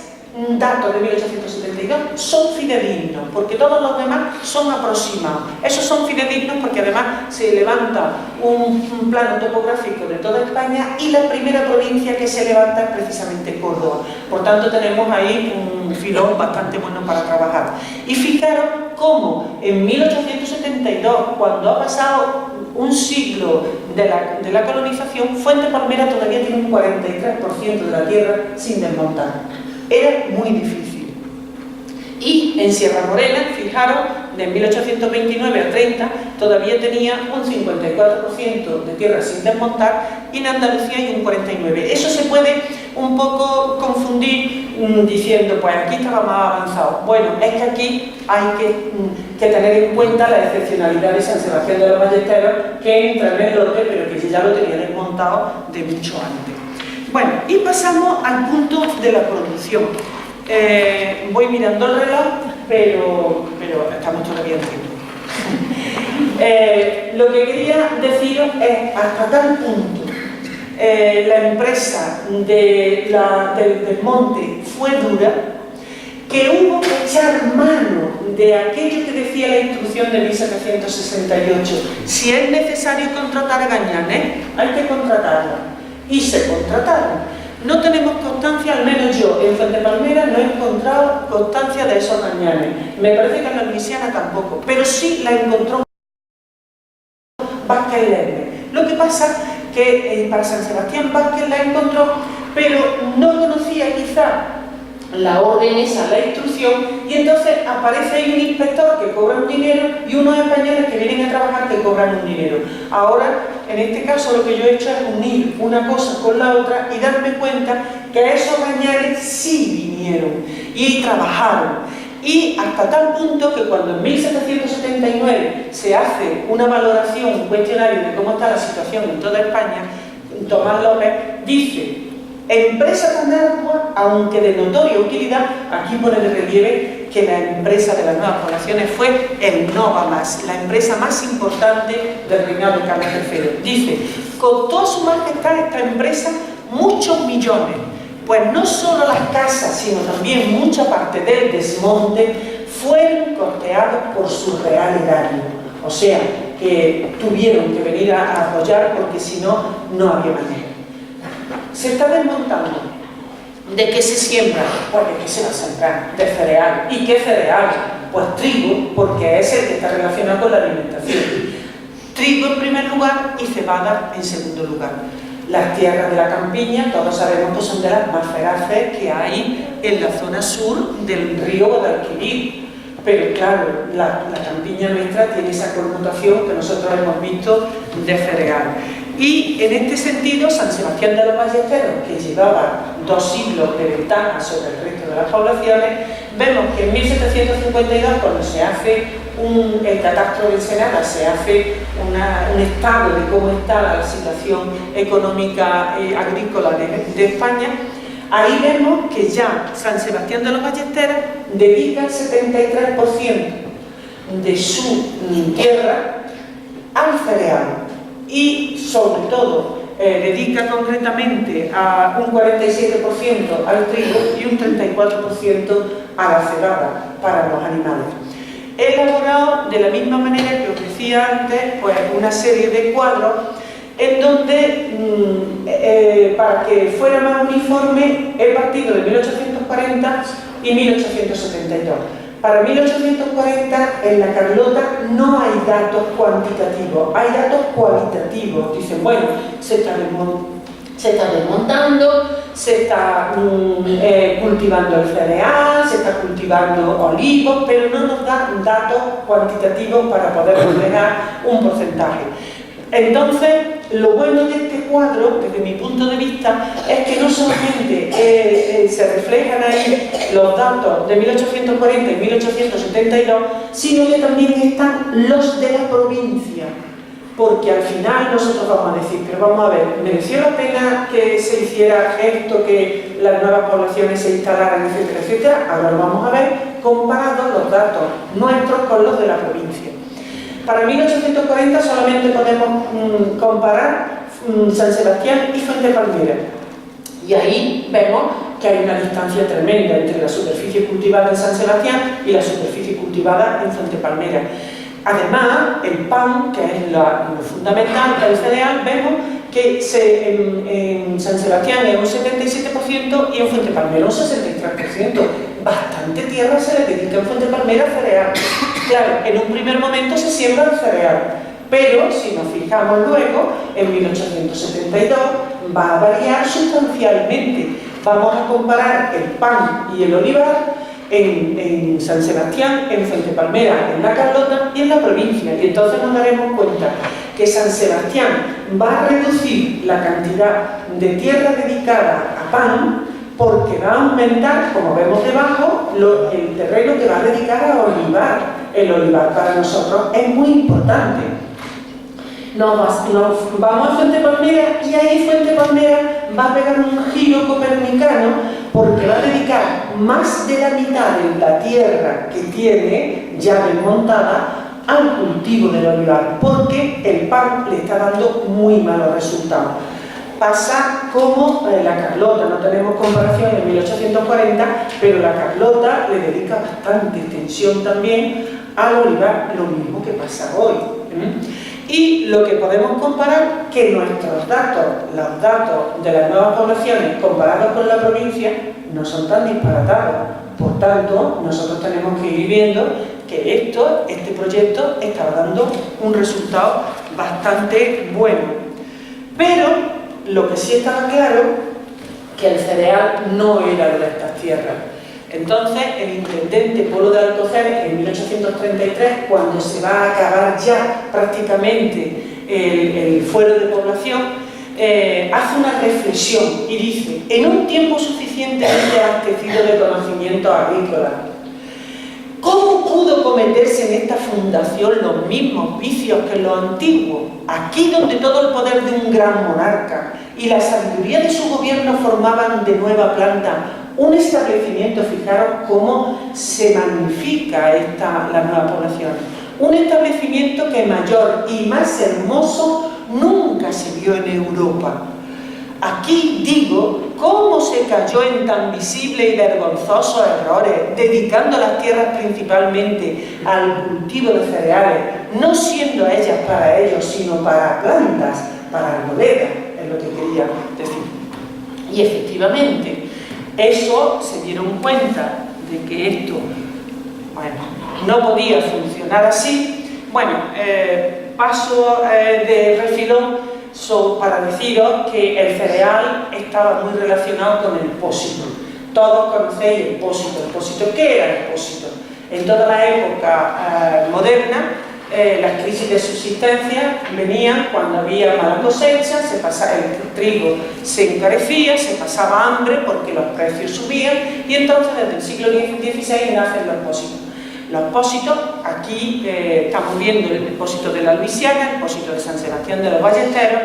Speaker 2: datos de 1872 son fidedignos, porque todos los demás son aproximados. Esos son fidedignos porque además se levanta un plano topográfico de toda España, y la primera provincia que se levanta es precisamente Córdoba. Por tanto, tenemos ahí un filón bastante bueno para trabajar. Y fijaros cómo en 1872, cuando ha pasado un siglo de la colonización, Fuente Palmera todavía tiene un 43% de la tierra sin desmontar. Era muy difícil. Y en Sierra Morena, fijaros, de 1829 a 30 todavía tenía un 54% de tierra sin desmontar, y en Andalucía hay un 49%. Eso se puede un poco confundir diciendo, pues aquí estaba más avanzado. Bueno, es que aquí hay que tener en cuenta la excepcionalidad de San Sebastián de los Ballesteros, que entra en el norte, pero que ya lo tenía desmontado de mucho antes. Bueno, y pasamos al punto de la producción. Voy mirando el reloj, pero estamos todavía en tiempo. Lo que quería deciros es, hasta tal punto, la empresa del monte fue dura, que hubo que echar mano de aquello que decía la instrucción de 1768. Si es necesario contratar a gañanes, hay que contratarla. Y se contrataron. No tenemos constancia, al menos yo, en Fuente Palmera no he encontrado constancia de esos gañanes. Me parece que en la Luisiana tampoco, pero sí la encontró Vázquez Lerner. Lo que pasa que para San Sebastián Vázquez la encontró, pero no conocía quizá la orden esa, la instrucción, y entonces aparece ahí un inspector que cobra un dinero y unos españoles que vienen a trabajar que cobran un dinero. Ahora, en este caso, lo que yo he hecho es unir una cosa con la otra y darme cuenta que esos gañanes sí vinieron y trabajaron. Y hasta tal punto que cuando en 1779 se hace una valoración, un cuestionario de cómo está la situación en toda España, Tomás López dice: empresa tan ardua, aunque de notoria utilidad. Aquí pone de relieve que la empresa de las nuevas poblaciones fue el Nova Más, la empresa más importante del reinado de Carlos III. Dice: costó a su majestad esta empresa muchos millones, pues no solo las casas, sino también mucha parte del desmonte fueron costeados por su real erario. O sea, que tuvieron que venir a apoyar, porque si no, no había manera. Se está desmontando. ¿De qué se siembra? Pues de qué se va a sembrar, de cereal. ¿Y qué cereal? Pues trigo, porque es el que está relacionado con la alimentación. Trigo en primer lugar y cebada en segundo lugar. Las tierras de la campiña, todos sabemos que son de las más feraces que hay en la zona sur del río Guadalquivir. Pero claro, la campiña nuestra tiene esa connotación que nosotros hemos visto de cereal. Y en este sentido, San Sebastián de los Ballesteros, que llevaba 2 siglos de ventaja sobre el resto de las poblaciones, vemos que en 1752, cuando se hace el catastro de Ensenada, se hace un estado de cómo está la situación económica agrícola de España, ahí vemos que ya San Sebastián de los Ballesteros dedica el 73% de su tierra al cereal. Y sobre todo dedica concretamente a un 47% al trigo y un 34% a la cebada para los animales. He elaborado de la misma manera que os decía antes, pues una serie de cuadros en donde, para que fuera más uniforme, he partido de 1840 y 1872. Para 1840, en la Carlota no hay datos cuantitativos, hay datos cualitativos. Dicen, bueno, se está desmontando, se está cultivando el cereal, se está cultivando olivos, pero no nos dan datos cuantitativos para poder reflejar un porcentaje. Entonces, lo bueno de este cuadro, desde mi punto de vista, es que no solamente se reflejan ahí los datos de 1840 y 1872, sino que también están los de la provincia. Porque al final nosotros vamos a decir, pero vamos a ver, ¿mereció la pena que se hiciera esto, que las nuevas poblaciones se instalaran, etcétera, etcétera? Ahora lo vamos a ver comparando los datos nuestros con los de la provincia. Para 1840 solamente podemos comparar San Sebastián y Fuente Palmera. Y ahí vemos que hay una distancia tremenda entre la superficie cultivada en San Sebastián y la superficie cultivada en Fuente Palmera. Además, el pan, que es lo fundamental del cereal, vemos que en San Sebastián es un 77% y en Fuente Palmera un 63%. Bastante tierra se le dedica en Fuente Palmera a cereal. Claro, en un primer momento se siembra el cereal, pero si nos fijamos luego, en 1872 va a variar sustancialmente. Vamos a comparar el pan y el olivar en San Sebastián, en Fuente Palmera, en la Carlota y en la provincia. Y entonces nos daremos cuenta que San Sebastián va a reducir la cantidad de tierra dedicada a pan porque va a aumentar, como vemos debajo, el terreno que va a dedicar a olivar. El olivar para nosotros es muy importante. Nos vamos a Fuente Palmera y ahí Fuente Palmera va a pegar un giro copernicano porque va a dedicar más de la mitad de la tierra que tiene ya desmontada al cultivo del olivar, porque el pan le está dando muy malos resultados. Pasa como la Carlota, no tenemos comparación en 1840, pero la Carlota le dedica bastante extensión también al olivar, lo mismo que pasa hoy. Y lo que podemos comparar, que nuestros datos, los datos de las nuevas poblaciones comparados con la provincia, no son tan disparatados. Por tanto, nosotros tenemos que ir viendo que este proyecto estaba dando un resultado bastante bueno. Pero lo que sí estaba claro, que el cereal no era de estas tierras. Entonces, el intendente Polo de Alcocer, en 1833, cuando se va a acabar ya prácticamente el fuero de población, hace una reflexión y dice: en un tiempo suficientemente abastecido de conocimientos agrícolas, ¿cómo pudo cometerse en esta fundación los mismos vicios que en los antiguos? Aquí donde todo el poder de un gran monarca y la sabiduría de su gobierno formaban de nueva planta un establecimiento, fijaros cómo se magnifica la nueva población, un establecimiento que mayor y más hermoso nunca se vio en Europa. Aquí digo cómo se cayó en tan visibles y vergonzosos errores, dedicando las tierras principalmente al cultivo de cereales, no siendo ellas para ellos, sino para plantas, para arboledas, es lo que quería decir. Y efectivamente, eso se dieron cuenta de que esto, no podía funcionar así. Paso de refilón para deciros que el cereal estaba muy relacionado con el pósito. Todos conocéis el pósito. ¿El pósito qué era el pósito? En toda la época moderna, las crisis de subsistencia venían cuando había mala cosecha, el trigo se encarecía, se pasaba hambre porque los precios subían, y entonces desde el siglo XVI nacen los pósitos. Los pósitos, aquí estamos viendo el pósito de la Luisiana, el pósito de San Sebastián de los Ballesteros,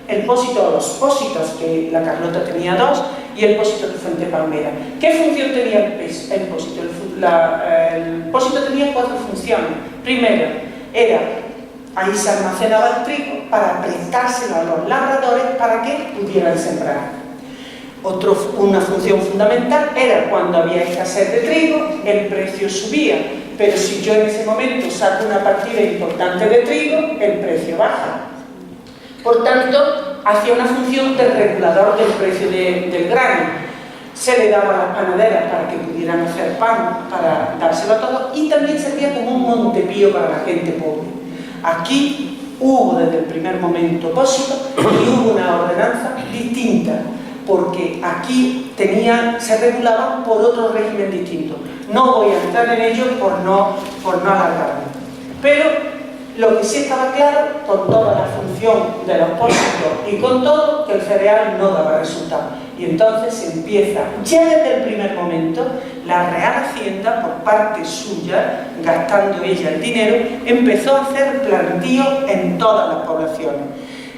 Speaker 2: los pósitos, que la Carlota tenía dos, y el pósito de Fuente Palmera. ¿Qué función tenía el pósito? El pósito tenía 4 funciones. Primero, ahí se almacenaba el trigo para prestárselo a los labradores para que pudieran sembrar. Una función fundamental era cuando había escasez de trigo, el precio subía, pero si yo en ese momento saco una partida importante de trigo, el precio baja. Por tanto, hacía una función de regulador del precio del grano. Se le daba a las panaderas para que pudieran hacer pan, para dárselo a todos, y también servía como un montepío para la gente pobre. Aquí hubo desde el primer momento pósito y hubo una ordenanza distinta, porque aquí se regulaban por otro régimen distinto. No voy a entrar en ello por no alargarme. Pero Lo que sí estaba claro, con toda la función de los pósitos y con todo, que el cereal no daba resultado. Y entonces se empieza, ya desde el primer momento, la Real Hacienda, por parte suya, gastando ella el dinero, empezó a hacer plantíos en todas las poblaciones.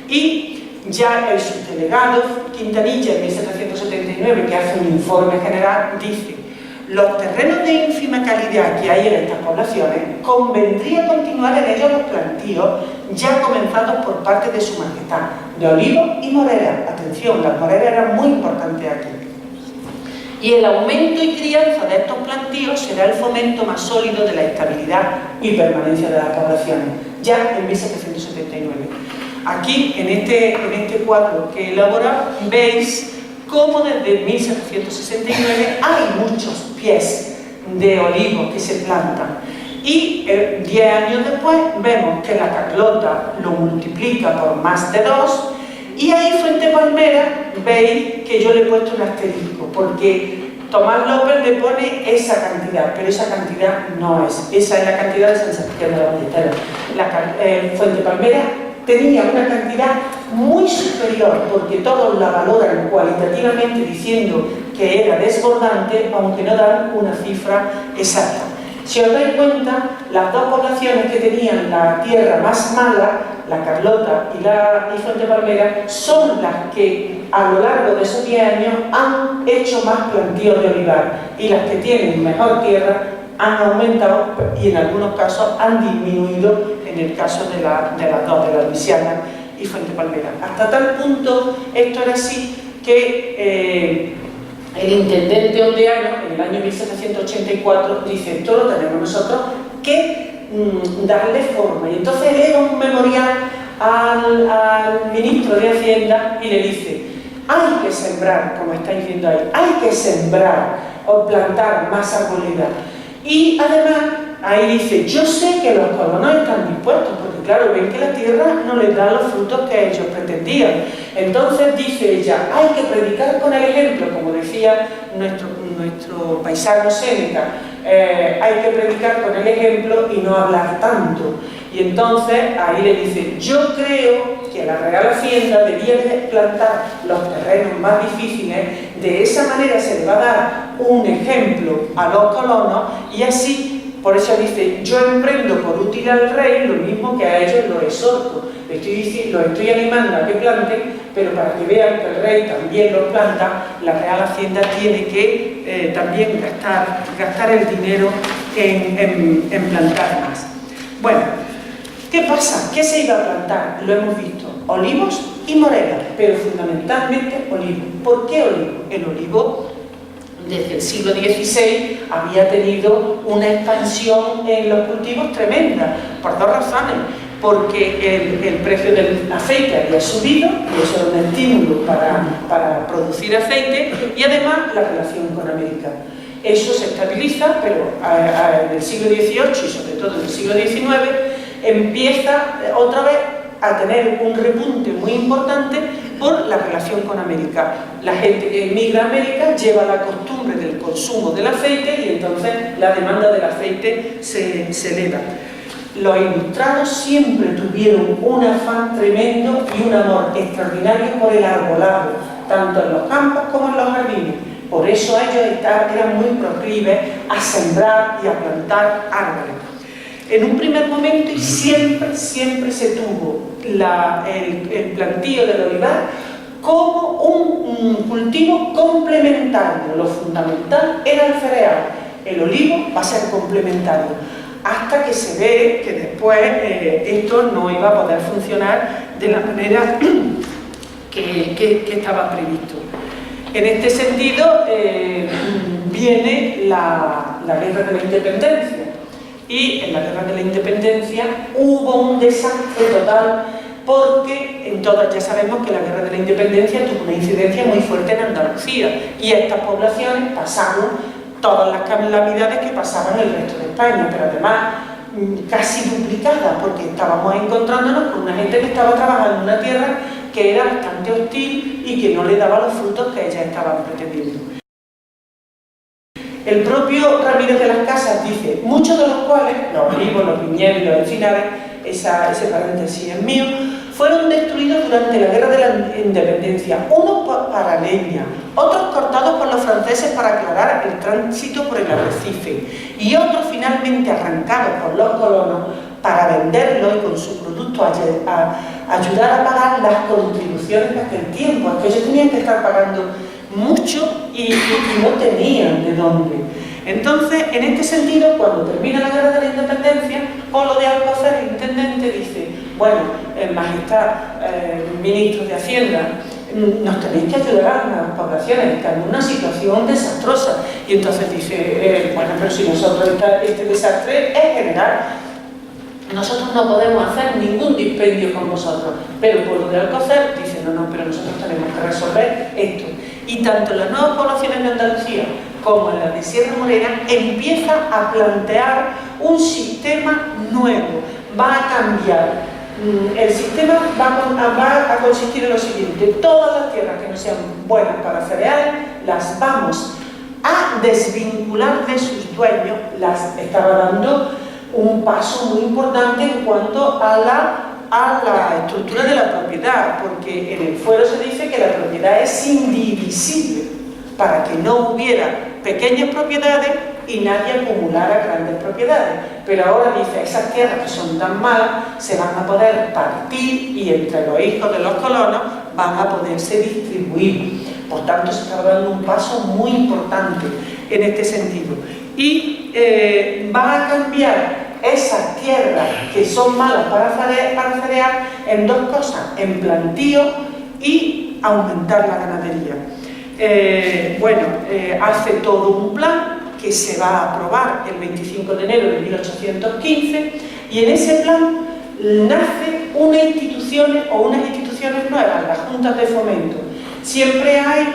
Speaker 2: Y ya el subdelegado Quintanilla, en 1779, que hace un informe general, dice: los terrenos de ínfima calidad que hay en estas poblaciones, convendría continuar en ellos los plantíos ya comenzados por parte de su majestad, de olivos y moreras. Atención, las moreras eran muy importantes aquí. Y el aumento y crianza de estos plantíos será el fomento más sólido de la estabilidad y permanencia de las poblaciones, ya en 1779. Aquí, en este cuadro que he elaborado, veis cómo desde 1769 hay muchos pies de olivos que se plantan. Y 10 años después vemos que la Carlota lo multiplica por más de 2, y ahí Fuente Palmera veis que yo le he puesto un asterisco, porque Tomás López le pone esa cantidad, pero esa cantidad no es. Esa es la cantidad de San Sebastián de la Ballestera. Fuente Palmera tenía una cantidad muy superior, porque todos la valoran cualitativamente diciendo que era desbordante, aunque no dan una cifra exacta. Si os dais cuenta, las dos poblaciones que tenían la tierra más mala, la Carlota y Fuente Palmera, son las que a lo largo de esos 10 años han hecho más plantíos de olivar, y las que tienen mejor tierra han aumentado y en algunos casos han disminuido, en el caso de las dos, de la Luisiana y Fuente Palmera. Hasta tal punto esto era así que el intendente Ondeano, en el año 1784, dice: esto lo tenemos nosotros que darle forma. Y entonces eleva un memorial al ministro de Hacienda y le dice: hay que sembrar, como estáis viendo ahí, hay que sembrar o plantar más arboleda. Y además, ahí dice: yo sé que los colonos están dispuestos, porque claro, ven que la tierra no les da los frutos que ellos pretendían. Entonces dice ella: hay que predicar con el ejemplo, como decía nuestro paisano Séneca, hay que predicar con el ejemplo y no hablar tanto. Y entonces ahí le dice: yo creo que la Real Hacienda debía de plantar los terrenos más difíciles, de esa manera se le va a dar un ejemplo a los colonos, y así, por eso dice: yo emprendo por útil al rey lo mismo que a ellos los exhorto. Los estoy animando a que planten, pero para que vean que el rey también los planta, la Real Hacienda tiene que también gastar el dinero en plantar más. Bueno, ¿qué pasa? ¿Qué se iba a plantar? Lo hemos visto: olivos y moreras, pero fundamentalmente olivos. ¿Por qué olivo? El olivo, desde el siglo XVI, había tenido una expansión en los cultivos tremenda, por dos razones. Porque el precio del aceite había subido, y eso era un estímulo para producir aceite, y además la relación con América. Eso se estabiliza, pero en el siglo XVIII y sobre todo en el siglo XIX empieza otra vez a tener un repunte muy importante por la relación con América. La gente que emigra a América lleva la costumbre del consumo del aceite, y entonces la demanda del aceite se eleva. Los ilustrados siempre tuvieron un afán tremendo y un amor extraordinario por el arbolado, tanto en los campos como en los jardines. Por eso ellos eran muy proclives a sembrar y a plantar árboles. En un primer momento, y siempre se tuvo el plantío del olivar como un cultivo complementario. Lo fundamental era el cereal. El olivo va a ser complementario, hasta que se ve que después esto no iba a poder funcionar de la manera que estaba previsto. En este sentido viene la Guerra de la Independencia, y en la Guerra de la Independencia hubo un desastre total, porque ya sabemos que la Guerra de la Independencia tuvo una incidencia muy fuerte en Andalucía, y estas poblaciones pasaron todas las calamidades que pasaban en el resto de España, pero además casi duplicadas, porque estábamos encontrándonos con una gente que estaba trabajando en una tierra que era bastante hostil y que no le daba los frutos que ellas estaban pretendiendo. El propio Ramírez de las Casas dice: muchos de los cuales, los olivos, los viñedos y los encinares, ese paréntesis es mío, fueron destruidos durante la Guerra de la Independencia, unos para leña, otros cortados por los franceses para aclarar el tránsito por el arrecife y otros finalmente arrancados por los colonos para venderlo y con su producto ayudar a pagar las contribuciones de aquel tiempo. Es que ellos tenían que estar pagando mucho y no tenían de dónde. Entonces, en este sentido, cuando termina la Guerra de la Independencia, Polo de Alcocer, el intendente, dice: bueno, Majestad, ministros de Hacienda, nos tenéis que ayudar a las poblaciones, están en una situación desastrosa. Y entonces dice, bueno, pero si nosotros este desastre es general, nosotros no podemos hacer ningún dispendio con vosotros. Pero Polo de Alcocer dice, no, pero nosotros tenemos que resolver esto. Y tanto en las nuevas poblaciones de Andalucía como en la de Sierra Morena empieza a plantear un sistema nuevo, va a cambiar. El sistema va a consistir en lo siguiente: todas las tierras que no sean buenas para cereales las vamos a desvincular de sus dueños. Las estaba dando un paso muy importante en cuanto a la estructura de la propiedad, porque en el fuero se dice que la propiedad es indivisible, para que no hubiera pequeñas propiedades y nadie acumulara grandes propiedades. Pero ahora dice, esas tierras que son tan malas se van a poder partir y entre los hijos de los colonos van a poderse distribuir. Por tanto, se está dando un paso muy importante en este sentido. Y va a cambiar esas tierras que son malas para cerear en dos cosas: en plantío y aumentar la ganadería. Hace todo un plan que se va a aprobar el 25 de enero de 1815 y en ese plan nace unas instituciones nuevas, las juntas de fomento. Siempre hay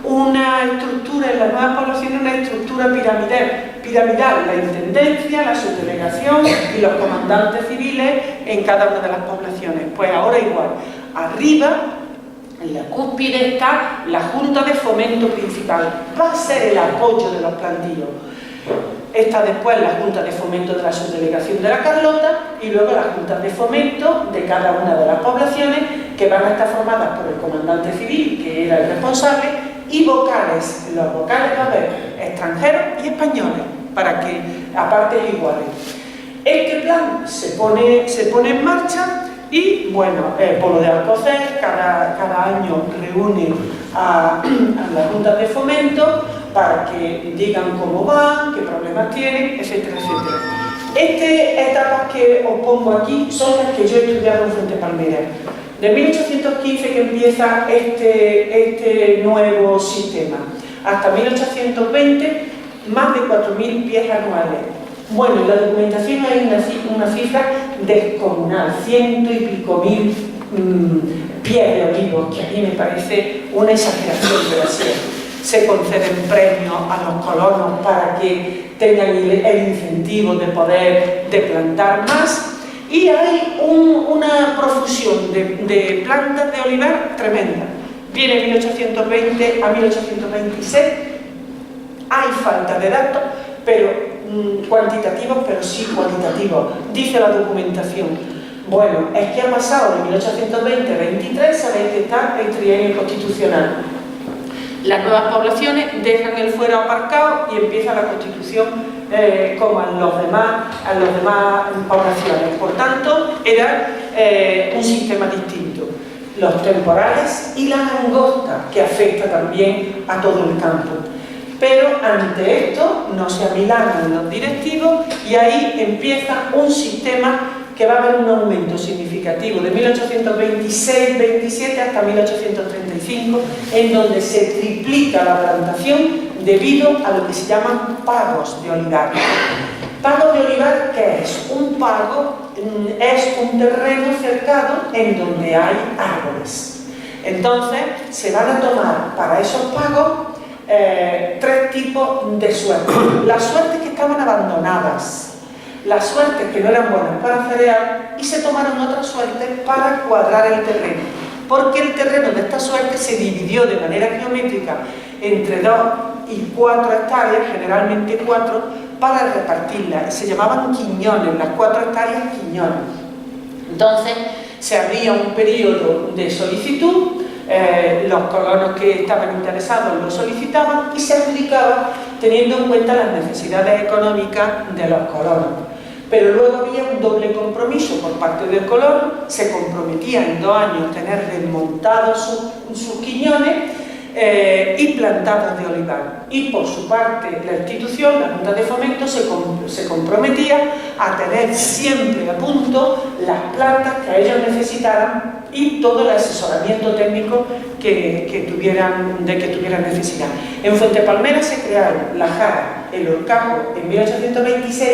Speaker 2: una estructura en las nuevas poblaciones, una estructura piramidal, la intendencia, la subdelegación y los comandantes civiles en cada una de las poblaciones. Pues ahora igual, arriba, en la cúspide, está la Junta de Fomento principal, va a ser el apoyo de los plantíos. Está después la Junta de Fomento de la Subdelegación de la Carlota y luego las Juntas de Fomento de cada una de las poblaciones, que van a estar formadas por el comandante civil, que era el responsable, y vocales. Los vocales va a haber extranjeros y españoles, para que a partes iguales. Este plan se pone en marcha y, bueno, Polo de Alcocer cada año reúne a las juntas de fomento para que digan cómo van, qué problemas tienen, etcétera, etcétera. Estas etapas que os pongo aquí son las que yo he estudiado en Fuente Palmera. De 1815 que empieza este nuevo sistema, hasta 1820, más de 4.000 pies anuales. Bueno, en la documentación hay una cifra descomunal, 100 y pico mil pies de olivos, que a mí me parece una exageración, pero así es. Se conceden premios a los colonos para que tengan el incentivo de poder plantar más. Y hay una profusión de plantas de olivar tremenda. Viene 1820 a 1826, hay falta de datos, pero cuantitativos, pero sí cualitativos, dice la documentación. Bueno, es que ha pasado de 1820 a 23, sabéis que está el trienio constitucional. Las nuevas poblaciones dejan el fuero aparcado y empieza la constitución como en las demás poblaciones. Por tanto, era un sistema distinto. Los temporales y la langosta, que afecta también a todo el campo. Pero ante esto no se amilanan los directivos y ahí empieza un sistema que va a haber un aumento significativo de 1826-27 hasta 1835, en donde se triplica la plantación debido a lo que se llaman pagos de olivar. ¿Pago de olivar qué es? Un pago es un terreno cercado en donde hay árboles. Entonces se van a tomar para esos pagos tres tipos de suertes. Las suertes que estaban abandonadas, las suertes que no eran buenas para cerear, y se tomaron otras suertes para cuadrar el terreno, porque el terreno de esta suerte se dividió de manera geométrica entre 2 y 4 hectáreas, generalmente 4, para repartirlas. Se llamaban quiñones, las 4 hectáreas quiñones. Entonces se abría un periodo de solicitud, los colonos que estaban interesados lo solicitaban y se adjudicaba teniendo en cuenta las necesidades económicas de los colonos. Pero luego había un doble compromiso por parte del colono, se comprometía en 2 años tener desmontados sus quiñones y plantados de olivar. Y por su parte la institución, la Junta de Fomento, se comprometía a tener siempre a punto las plantas que a ellos necesitaran y todo el asesoramiento técnico que tuvieran necesidad. En Fuentepalmera se crearon la jara, el horcajo en 1826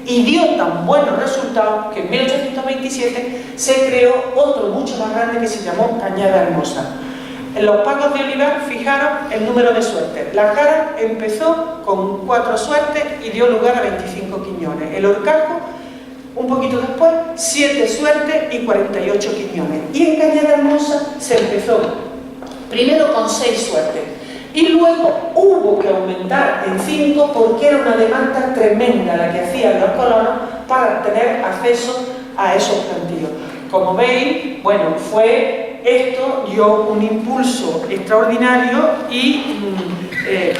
Speaker 2: y dio tan buenos resultados que en 1827 se creó otro mucho más grande que se llamó Cañada Hermosa. En los pagos de olivar, fijaros el número de suertes. La jara empezó con 4 suertes y dio lugar a 25 quiñones. El horcajo, un poquito después, 7 suertes y 48 quiñones. Y en Cañada Hermosa se empezó primero con 6 suertes y luego hubo que aumentar en 5 porque era una demanda tremenda la que hacían los colonos para tener acceso a esos plantíos. Como veis, bueno, esto dio un impulso extraordinario y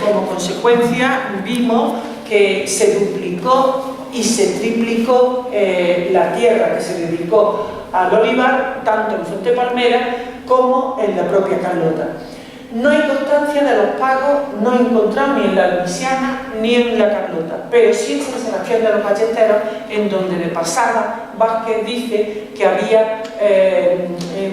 Speaker 2: como consecuencia vimos que se duplicó y se triplicó la tierra que se dedicó al olivar, tanto en Fuentepalmera como en la propia Carlota. No hay constancia de los pagos, no encontramos ni en la Luisiana ni en la Carlota, pero sí en San Sebastián de los Ballesteros, en donde de pasada Vázquez dice que había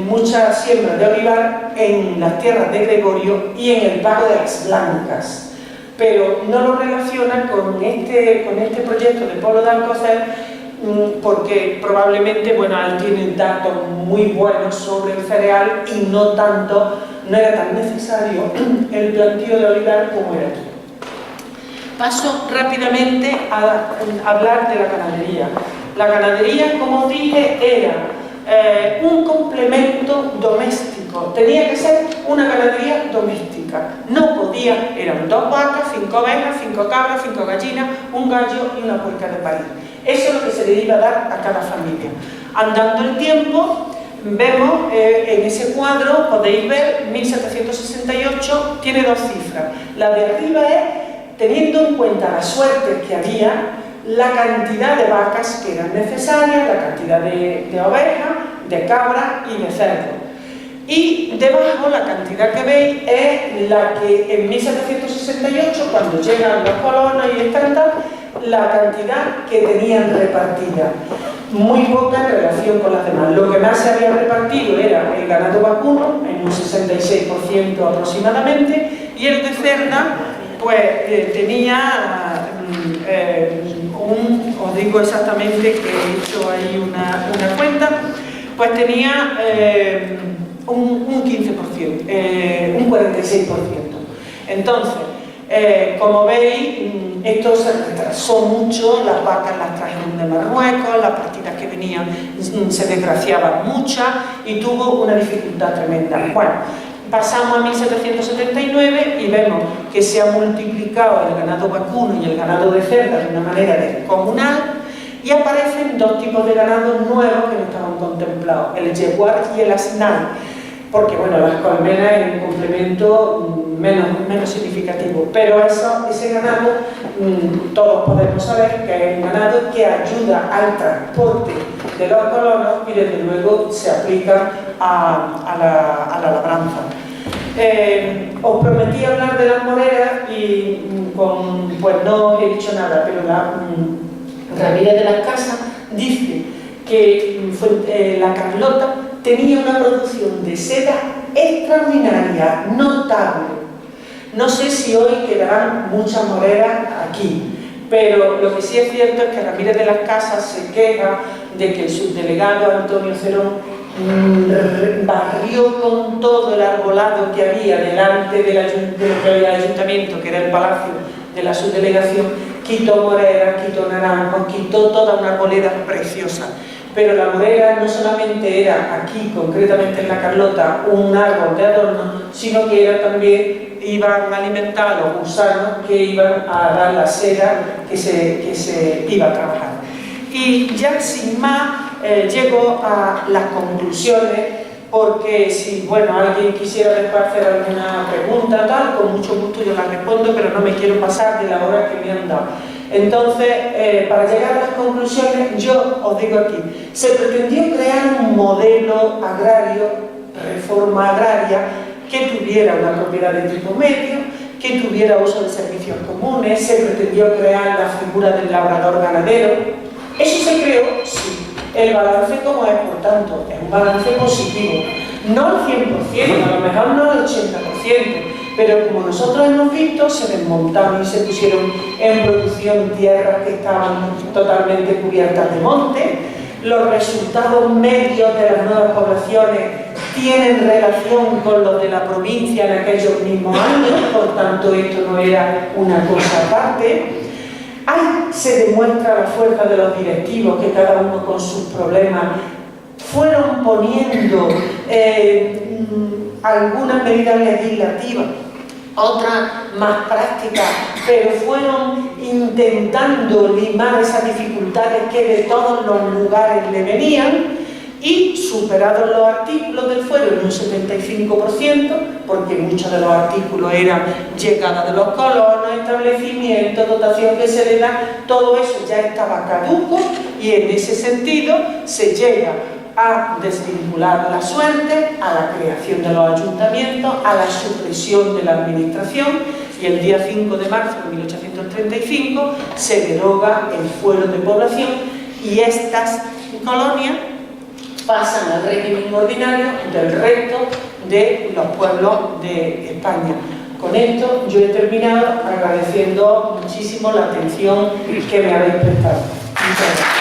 Speaker 2: mucha siembra de olivar en las tierras de Gregorio y en el pago de las Blancas, pero no lo relaciona con este proyecto de Polo de Alcocer, porque probablemente, bueno, él tiene datos muy buenos sobre el cereal y no era tan necesario el plantío de olivar como era aquí. Paso rápidamente a hablar de la ganadería. La ganadería, como os dije, era un complemento doméstico. Tenía que ser una ganadería doméstica. No podía, eran 2 vacas, 5 ovejas, 5 cabras, 5 gallinas, un gallo y una puerca de parir. Eso es lo que se le iba a dar a cada familia. Andando el tiempo, vemos en ese cuadro, podéis ver, 1768 tiene 2 cifras. La de arriba es, teniendo en cuenta las suertes que había, la cantidad de vacas que eran necesarias, la cantidad de ovejas, de cabras y de cerdos. Y debajo la cantidad que veis es la que en 1768, cuando llegan los colonos y están la cantidad que tenían repartida. Muy poca en relación con las demás. Lo que más se había repartido era el ganado vacuno, en un 66% aproximadamente, y el de cerda, pues tenía os digo exactamente que he hecho ahí una cuenta, pues tenía un 15%, un 46%. Entonces, como veis, esto se retrasó mucho, las vacas las trajeron de Marruecos, las partidas que venían se desgraciaban muchas y tuvo una dificultad tremenda. Bueno, pasamos a 1779 y vemos que se ha multiplicado el ganado vacuno y el ganado de cerda de una manera descomunal y aparecen 2 tipos de ganado nuevos que no estaban contemplados, el yeguar y el asnal, porque bueno, las colmenas es un complemento menos significativo, pero ese ganado todos podemos saber que es un ganado que ayuda al transporte de los colonos y desde luego se aplica a la labranza. Os prometí hablar de las moreras y pues no os he dicho nada, pero la Ramírez de las Casas dice que la Carlota tenía una producción de seda extraordinaria, notable. No sé si hoy quedarán muchas moreras aquí, pero lo que sí es cierto es que Ramírez de las Casas se queja de que el subdelegado Antonio Cerón barrió con todo el arbolado que había delante de lo que había el ayuntamiento, que era el palacio de la subdelegación, quitó moreras, quitó naranjos, quitó toda una arboleda preciosa. Pero la morera no solamente era aquí, concretamente en la Carlota, un árbol de adorno, sino que era también, iban a alimentar a los gusanos que iban a dar la seda que se iba a trabajar. Y ya sin más, llego a las conclusiones, porque si, bueno, alguien quisiera después hacer alguna pregunta, tal, con mucho gusto yo la respondo, pero no me quiero pasar de la hora que me han dado. Entonces, para llegar a las conclusiones, yo os digo aquí, se pretendió crear un modelo agrario, reforma agraria, que tuviera una propiedad de tipo medio, que tuviera uso de servicios comunes, se pretendió crear la figura del labrador ganadero. ¿Eso se creó? Sí. El balance como es, por tanto, es un balance positivo. No al 100%, a lo mejor no al 80%, pero como nosotros hemos visto, se desmontaron y se pusieron en producción tierras que estaban totalmente cubiertas de monte. Los resultados medios de las nuevas poblaciones tienen relación con los de la provincia en aquellos mismos años, por tanto esto no era una cosa aparte. Ahí se demuestra la fuerza de los directivos, que cada uno con sus problemas fueron poniendo algunas medidas legislativas, otras más prácticas, pero fueron intentando limar esas dificultades que de todos los lugares le venían, y superados los artículos del fuero en un 75%, porque muchos de los artículos eran llegada de los colonos, establecimiento, dotación que se le da, todo eso ya estaba caduco, y en ese sentido se llega a desvincular la suerte, a la creación de los ayuntamientos, a la supresión de la administración, y el día 5 de marzo de 1835 se deroga el fuero de población, y estas colonias pasan al régimen ordinario del resto de los pueblos de España. Con esto yo he terminado, agradeciendo muchísimo la atención que me habéis prestado. Muchas gracias.